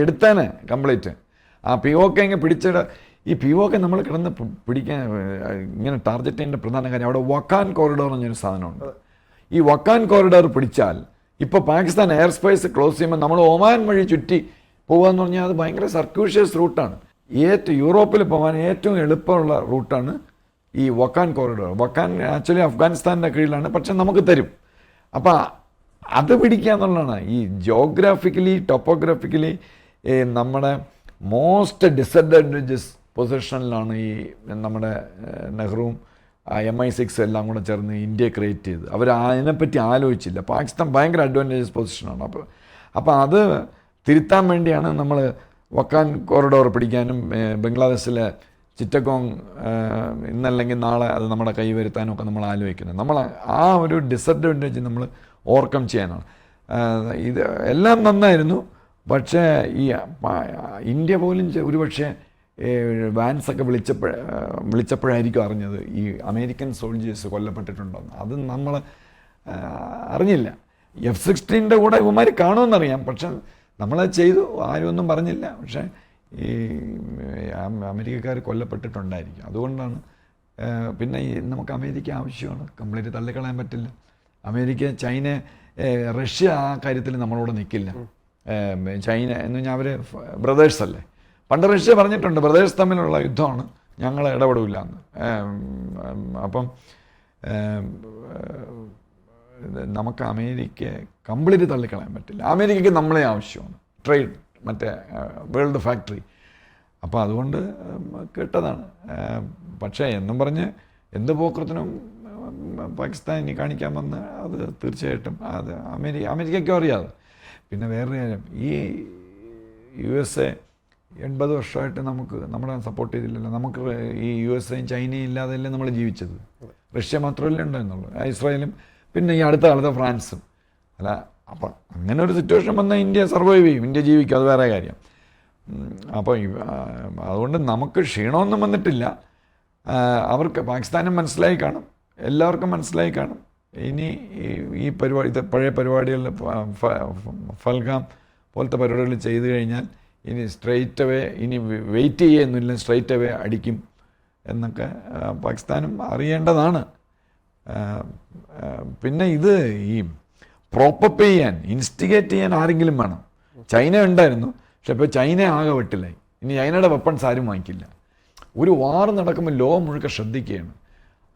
എടുത്താനെ കംപ്ലീറ്റ്. ആ POK അങ്ങ് പിടിച്ചിട. ഈ POK നമ്മൾ കിടന്ന് പിടിക്കാൻ ഇങ്ങനെ ടാർഗറ്റ് ചെയ്യേണ്ട പ്രധാന കാര്യം, അവിടെ വക്കാൻ കോറിഡോർ എന്ന് പറഞ്ഞൊരു സാധനമുണ്ട്. ഈ വക്കാൻ കോറിഡോർ പിടിച്ചാൽ ഇപ്പോൾ പാകിസ്ഥാൻ എയർ സ്പേസ് ക്ലോസ് ചെയ്യുമ്പോൾ നമ്മൾ ഒമാൻ വഴി ചുറ്റി പോകുകയെന്ന് പറഞ്ഞാൽ അത് ഭയങ്കര സർക്യൂഷ്യസ് റൂട്ടാണ്. യൂറോപ്പിൽ പോകാൻ ഏറ്റവും എളുപ്പമുള്ള റൂട്ടാണ് ഈ വക്കാൻ കോറിഡോർ. വക്കാൻ ആക്ച്വലി അഫ്ഗാനിസ്ഥാൻ്റെ കീഴിലാണ്, പക്ഷെ നമുക്ക് തരും. അപ്പം അത് പിടിക്കുക എന്നുള്ളതാണ്. ഈ ടോപ്പോഗ്രാഫിക്കലി നമ്മുടെ മോസ്റ്റ് ഡിസഡ്വാൻറ്റേജസ് പൊസിഷനിലാണ് ഈ നമ്മുടെ നെഹ്റുവും MI6 എല്ലാം കൂടെ ചേർന്ന് ഇന്ത്യ ക്രിയേറ്റ് ചെയ്ത്. അവർ അതിനെപ്പറ്റി ആലോചിച്ചില്ല. പാകിസ്ഥാൻ ഭയങ്കര അഡ്വാൻറ്റേജസ് പൊസിഷനാണ്. അപ്പോൾ അത് തിരുത്താൻ വേണ്ടിയാണ് നമ്മൾ വക്കാൻ കോറിഡോർ പിടിക്കാനും ബംഗ്ലാദേശിലെ ചിറ്റഗോങ് ഇന്നല്ലെങ്കിൽ നാളെ അത് നമ്മുടെ കൈവരുത്താനും ഒക്കെ നമ്മൾ ആലോചിക്കുന്നത്. നമ്മൾ ആ ഒരു ഡിസഡ്വാൻറ്റേജ് നമ്മൾ ഓവർകം ചെയ്യാനാണ്. ഇത് എല്ലാം നന്നായിരുന്നു, പക്ഷേ ഈ ഇന്ത്യ പോലും ഒരുപക്ഷെ വാൻസൊക്കെ വിളിച്ചപ്പോഴായിരിക്കും അറിഞ്ഞത് ഈ അമേരിക്കൻ സോൾജേഴ്സ് കൊല്ലപ്പെട്ടിട്ടുണ്ടെന്ന്. അത് നമ്മൾ അറിഞ്ഞില്ല. F-16 കൂടെ ഇവന്മാർ കാണുമെന്നറിയാം, പക്ഷെ നമ്മളത് ചെയ്തു, ആരും ഒന്നും പറഞ്ഞില്ല. പക്ഷേ ഈ അമേരിക്കക്കാർ കൊല്ലപ്പെട്ടിട്ടുണ്ടായിരിക്കും. അതുകൊണ്ടാണ് പിന്നെ നമുക്ക് അമേരിക്ക ആവശ്യമാണ്, കംപ്ലീറ്റ് തള്ളിക്കളയാൻ പറ്റില്ല. ചൈന, റഷ്യ ആ കാര്യത്തിൽ നമ്മളോട് നിൽക്കില്ല. ചൈന എന്ന് പറഞ്ഞാൽ അവർ ബ്രദേഴ്സ് അല്ലേ. പണ്ട് റഷ്യ പറഞ്ഞിട്ടുണ്ട് ബ്രദേഴ്സ് തമ്മിലുള്ള യുദ്ധമാണ്, ഞങ്ങൾ ഇടപെടില്ല എന്ന്. അപ്പം നമുക്ക് അമേരിക്കയെ കംപ്ലീറ്റ് തള്ളിക്കളയാൻ പറ്റില്ല. അമേരിക്കയ്ക്ക് നമ്മളെ ആവശ്യമാണ്, ട്രേഡ്, മറ്റേ വേൾഡ് ഫാക്ടറി. അപ്പോൾ അതുകൊണ്ട് കേട്ടതാണ്. പക്ഷേ എന്നും പറഞ്ഞ് എന്ത് പോക്കത്തിനും പാകിസ്ഥാൻ ഇനി കാണിക്കാൻ വന്ന് അത് തീർച്ചയായിട്ടും അത് അമേരിക്കയ്ക്കും അറിയാതെ. പിന്നെ വേറൊരു കാര്യം, ഈ USA 80 വർഷമായിട്ട് നമ്മളെ സപ്പോർട്ട് ചെയ്തില്ലല്ലോ. നമുക്ക് ഈ USA ചൈനയും ഇല്ലാതെയല്ലേ നമ്മൾ ജീവിച്ചത്. റഷ്യ മാത്രമല്ലേ ഉണ്ടായിരുന്നുള്ളൂ, ഇസ്രായേലും പിന്നെ ഈ അടുത്ത കാലത്ത് ഫ്രാൻസും അല്ല. അപ്പം അങ്ങനെ ഒരു സിറ്റുവേഷൻ വന്നാൽ ഇന്ത്യ സർവൈവ് ചെയ്യും, ഇന്ത്യ ജീവിക്കും, അത് വേറെ കാര്യം. അപ്പോൾ അതുകൊണ്ട് നമുക്ക് ക്ഷീണമൊന്നും വന്നിട്ടില്ല. അവർക്ക് പാകിസ്ഥാനും മനസ്സിലായി കാണും, എല്ലാവർക്കും മനസ്സിലായി കാണും. ഇനി ഈ പരിപാടി, പഴയ പരിപാടികളിൽ ഫൽഗാം പോലത്തെ പരിപാടികൾ ചെയ്തു കഴിഞ്ഞാൽ ഇനി സ്ട്രെയിറ്റ് അവേ, ഇനി വെയിറ്റ് ചെയ്യുന്നില്ല, സ്ട്രെയിറ്റ് അവേ അടിക്കും എന്നൊക്കെ പാകിസ്ഥാനും അറിയേണ്ടതാണ്. പിന്നെ ഇത് ഈ പ്രോപ്പപ്പ് ചെയ്യാൻ, ഇൻസ്റ്റിഗേറ്റ് ചെയ്യാൻ ആരെങ്കിലും വേണം. ചൈന ഉണ്ടായിരുന്നു, പക്ഷെ ഇപ്പോൾ ചൈന ആകെ വെട്ടിലായി. ഇനി ചൈനയുടെ വെപ്പൺസ് ആരും വാങ്ങിക്കില്ല. ഒരു വാർ നടക്കുമ്പോൾ ലോകം മുഴുക്കെ ശ്രദ്ധിക്കുകയാണ്.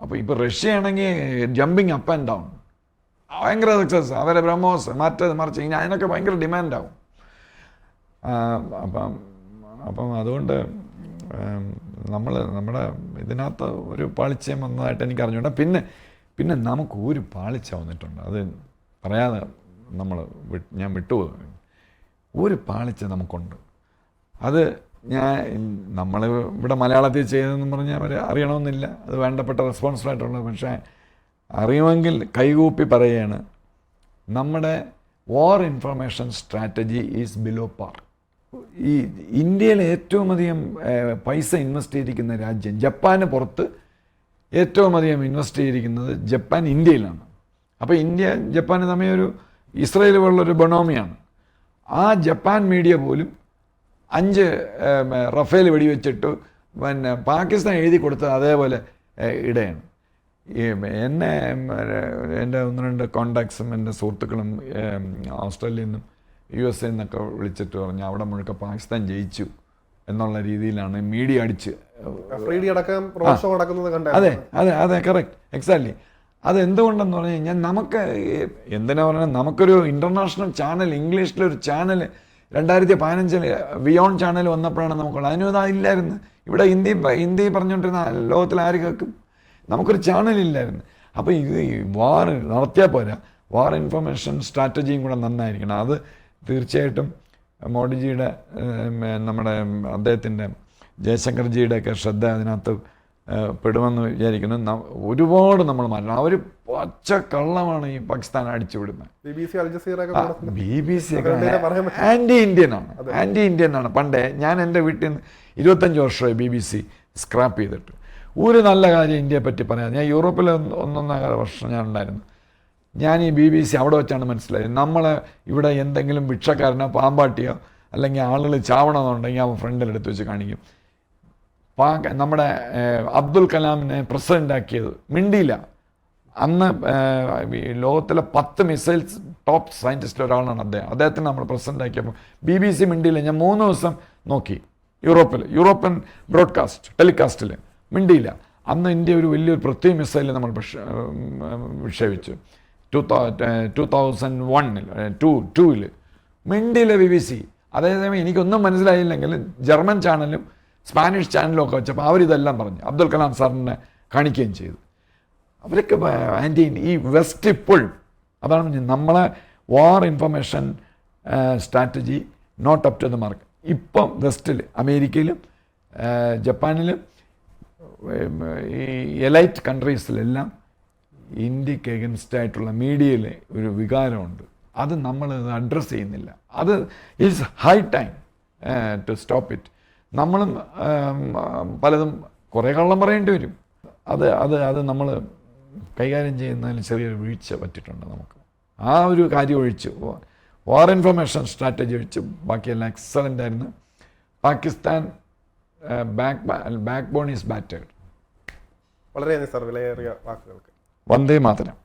അപ്പോൾ ഇപ്പോൾ റഷ്യ ആണെങ്കിൽ ജമ്പിങ് അപ്പ് ആൻഡ് ഡൗൺ, ഭയങ്കര സക്സസ്, അവരെ ബ്രഹ്മോസ് മറ്റത് മറിച്ച് ഇനി അതിനൊക്കെ ഭയങ്കര ഡിമാൻഡാവും. അപ്പം അപ്പം അതുകൊണ്ട് നമ്മുടെ ഇതിനകത്ത് ഒരു പാളിച്ചയും വന്നതായിട്ട് എനിക്ക് അറിഞ്ഞുകൊണ്ട് പിന്നെ നമുക്ക് ഒരു പാളിച്ച വന്നിട്ടുണ്ട്. അത് പറയാതെ ഞാൻ വിട്ടുപോകും. ഒരു പാളിച്ച നമുക്കുണ്ട്. അത് നമ്മൾ ഇവിടെ മലയാളത്തിൽ ചെയ്തതെന്ന് പറഞ്ഞാൽ അവർ അറിയണമെന്നില്ല, അത് വേണ്ടപ്പെട്ട റെസ്പോൺസിബിളായിട്ടുള്ളത്. പക്ഷേ അറിയുമെങ്കിൽ കൈകൂപ്പി പറയുകയാണ്, നമ്മുടെ വാർ ഇൻഫർമേഷൻ സ്ട്രാറ്റജി ഈസ് ബിലോ പാർ. ഈ ഇന്ത്യയിൽ ഏറ്റവും അധികം പൈസ ഇൻവെസ്റ്റ് ചെയ്തിരിക്കുന്ന രാജ്യം ജപ്പാന് പുറത്ത് ഏറ്റവും അധികം ഇൻവെസ്റ്റ് ചെയ്തിരിക്കുന്നത് ജപ്പാൻ ഇന്ത്യയിലാണ്. അപ്പോൾ ജപ്പാന് തമ്മിൽ ഒരു ഇസ്രയേൽ പോലുള്ളൊരു ബൊണോമിയാണ്. ആ ജപ്പാൻ മീഡിയ പോലും 5 റഫേൽ വെടിവെച്ചിട്ട് പിന്നെ പാകിസ്ഥാൻ എഴുതി കൊടുത്തത് അതേപോലെ ഇടയാണ്. എൻ്റെ 1-2 കോണ്ടാക്ട്സും എൻ്റെ സുഹൃത്തുക്കളും ഓസ്ട്രേലിയയിൽ നിന്നും USA എന്നൊക്കെ വിളിച്ചിട്ട് പറഞ്ഞു അവിടെ മുഴുക്ക പാകിസ്ഥാൻ ജയിച്ചു എന്നുള്ള രീതിയിലാണ് മീഡിയ അടിച്ച്. അതെ കറക്റ്റ്, എക്സാക്ട്ലി. അതെന്തുകൊണ്ടെന്ന് പറഞ്ഞു കഴിഞ്ഞാൽ നമുക്ക് എന്തിനാ പറഞ്ഞാൽ നമുക്കൊരു ഇൻ്റർനാഷണൽ ചാനൽ, ഇംഗ്ലീഷിലൊരു ചാനൽ 2015 വിയോൺ ചാനൽ വന്നപ്പോഴാണ് നമുക്കുള്ളത്. അതിനും ഇല്ലായിരുന്നു. ഇവിടെ ഹിന്ദി പറഞ്ഞുകൊണ്ടിരുന്ന ലോകത്തിൽ ആര് കേൾക്കും? നമുക്കൊരു ചാനലില്ലായിരുന്നു. അപ്പോൾ ഇത് വാർ നടത്തിയാൽ പോരാ, വാർ ഇൻഫർമേഷൻ സ്ട്രാറ്റജിയും കൂടെ നന്നായിരിക്കണം. അത് തീർച്ചയായിട്ടും മോഡിജിയുടെ നമ്മുടെ അദ്ദേഹത്തിൻ്റെ ജയശങ്കർജിയുടെയൊക്കെ ശ്രദ്ധ അതിനകത്ത് പെടുമെന്ന് വിചാരിക്കുന്നു. ഒരുപാട് നമ്മൾ മാറ്റണം. അവർ പച്ച കള്ളമാണ് ഈ പാകിസ്ഥാൻ അടിച്ചു വിടുന്നത്. BBC ഒക്കെ ആൻറ്റി ഇന്ത്യൻ ആണ്. പണ്ടേ ഞാൻ എൻ്റെ വീട്ടിൽ നിന്ന് 25 വർഷമായി BBC സ്ക്രാപ്പ് ചെയ്തിട്ട് ഒരു നല്ല കാര്യം ഇന്ത്യയെ പറ്റി പറയാം. ഞാൻ യൂറോപ്പിൽ 1.5 വർഷം ഞാൻ ഉണ്ടായിരുന്നു. ഞാൻ ഈ BBC അവിടെ വെച്ചാണ് മനസ്സിലായത്. നമ്മളെ ഇവിടെ എന്തെങ്കിലും ഭിക്ഷക്കാരനോ പാമ്പാട്ടിയോ അല്ലെങ്കിൽ ആളുകൾ ചാവണമെന്നുണ്ടെങ്കിൽ അവൻ ഫ്രണ്ടിലെടുത്ത് വെച്ച് കാണിക്കും. നമ്മുടെ അബ്ദുൽ കലാമിനെ പ്രസിഡൻ്റാക്കിയത് മിണ്ടിയില്ല. അന്ന് ലോകത്തിലെ 10 മിസൈൽസ് ടോപ്പ് സയൻറ്റിസ്റ്റ് ഒരാളാണ് അദ്ദേഹത്തിന് നമ്മൾ പ്രസിഡൻ്റാക്കിയപ്പോൾ BBC മിണ്ടിയില്ല. ഞാൻ 3 ദിവസം നോക്കി യൂറോപ്യൻ ബ്രോഡ്കാസ്റ്റ് ടെലികാസ്റ്റിൽ മിണ്ടിയില്ല. അന്ന് ഇന്ത്യ ഒരു വലിയൊരു പൃഥ്വി മിസൈൽ നമ്മൾ വിക്ഷേപിച്ചു 2001-2 മിണ്ടിയില്ല BBC. അതേസമയം എനിക്കൊന്നും മനസ്സിലായില്ലെങ്കിൽ ജർമ്മൻ ചാനലും സ്പാനിഷ് ചാനലും ഒക്കെ വെച്ചപ്പോൾ അവരിതെല്ലാം പറഞ്ഞു, അബ്ദുൽ കലാം സാറിനെ കാണിക്കുകയും ചെയ്തു. അവരൊക്കെ ഈ വെസ്റ്റ് ഇപ്പോഴും അതാണ് നമ്മളെ war information strategy not up to the mark. ഇപ്പം വെസ്റ്റിൽ അമേരിക്കയിലും ജപ്പാനിലും ഈ എലൈറ്റ് കൺട്രീസിലെല്ലാം ഇന്ത്യക്ക് എഗൻസ്റ്റ് ആയിട്ടുള്ള മീഡിയയിലെ ഒരു വികാരമുണ്ട്. അത് നമ്മൾ അഡ്രസ്സ് ചെയ്യുന്നില്ല. അത് is high time to stop it. നമ്മളും പലതും കുറേ കള്ളം പറയേണ്ടി വരും. അത് നമ്മൾ കൈകാര്യം ചെയ്യുന്നതിൽ ചെറിയൊരു വീഴ്ച പറ്റിയിട്ടുണ്ട് നമുക്ക്. ആ ഒരു കാര്യം ഒഴിച്ച് വാർ ഇൻഫർമേഷൻ സ്ട്രാറ്റജി ഒഴിച്ച് ബാക്കിയെല്ലാം എക്സലൻ്റ് ആയിരുന്നു. Pakistan backbone is battered. വളരെ നന്ദി സാർ വിലയേറിയ വാക്കുകൾക്ക്. വന്ദേ മാതരം.